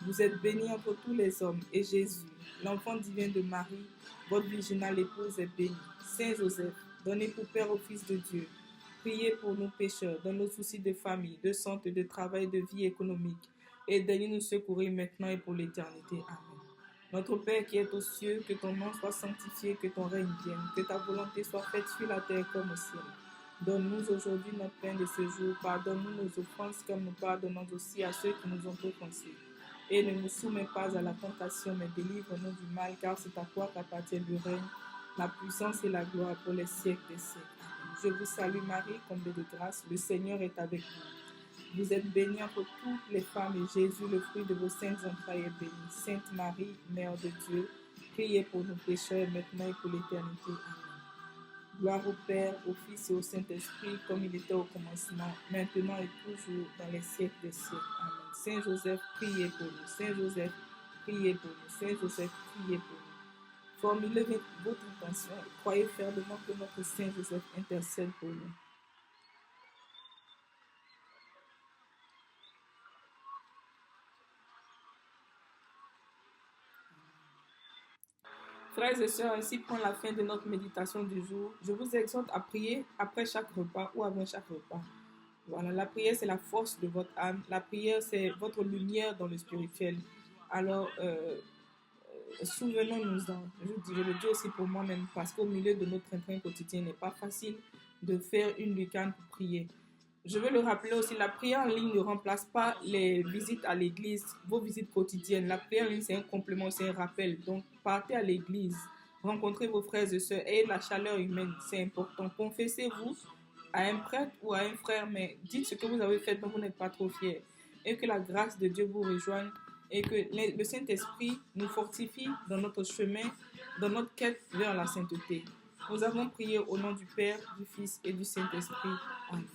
Vous êtes bénie entre tous les hommes, et Jésus, l'enfant divin de Marie, votre virginale épouse, est béni. Saint Joseph, donnez pour Père au Fils de Dieu, priez pour nous pécheurs, dans nos soucis de famille, de santé, de travail, de vie économique, et daignez nous secourir maintenant et pour l'éternité. Amen. Notre Père qui es aux cieux, que ton nom soit sanctifié, que ton règne vienne, que ta volonté soit faite sur la terre comme au ciel. Donne-nous aujourd'hui notre pain de ce jour. Pardonne-nous nos offenses comme nous pardonnons aussi à ceux qui nous ont offensés. Et ne nous soumets pas à la tentation, mais délivre-nous du mal, car c'est à toi qu'appartient le règne, la puissance et la gloire pour les siècles des siècles. Amen. Je vous salue Marie, comblée de grâce, le Seigneur est avec vous. Vous êtes bénie entre toutes les femmes, et Jésus, le fruit de vos saintes entrailles, est béni. Sainte Marie, Mère de Dieu, priez pour nous pécheurs, maintenant et pour l'éternité. Amen. Gloire au Père, au Fils et au Saint-Esprit, comme il était au commencement, maintenant et toujours, dans les siècles des siècles. Amen. Saint Joseph, priez pour nous. Saint Joseph, priez pour nous. Saint Joseph, priez pour nous. Formulez votre intention et croyez fermement que notre Saint Joseph intercède pour nous. Frères et sœurs, ainsi prend la fin de notre méditation du jour. Je vous exhorte à prier après chaque repas ou avant chaque repas. Voilà, la prière, c'est la force de votre âme. La prière, c'est votre lumière dans le spirituel. Alors, souvenons-nous-en. Je le dis aussi pour moi-même, parce qu'au milieu de notre train-train quotidien, il n'est pas facile de faire une lucane pour prier. Je veux le rappeler aussi, la prière en ligne ne remplace pas les visites à l'église, vos visites quotidiennes. La prière en ligne, c'est un complément, c'est un rappel. Donc, partez à l'église, rencontrez vos frères et sœurs, ayez la chaleur humaine, c'est important. Confessez-vous à un prêtre ou à un frère, mais dites ce que vous avez fait dont vous n'êtes pas trop fiers. Et que la grâce de Dieu vous rejoigne et que le Saint-Esprit nous fortifie dans notre chemin, dans notre quête vers la sainteté. Nous avons prié au nom du Père, du Fils et du Saint-Esprit. Amen.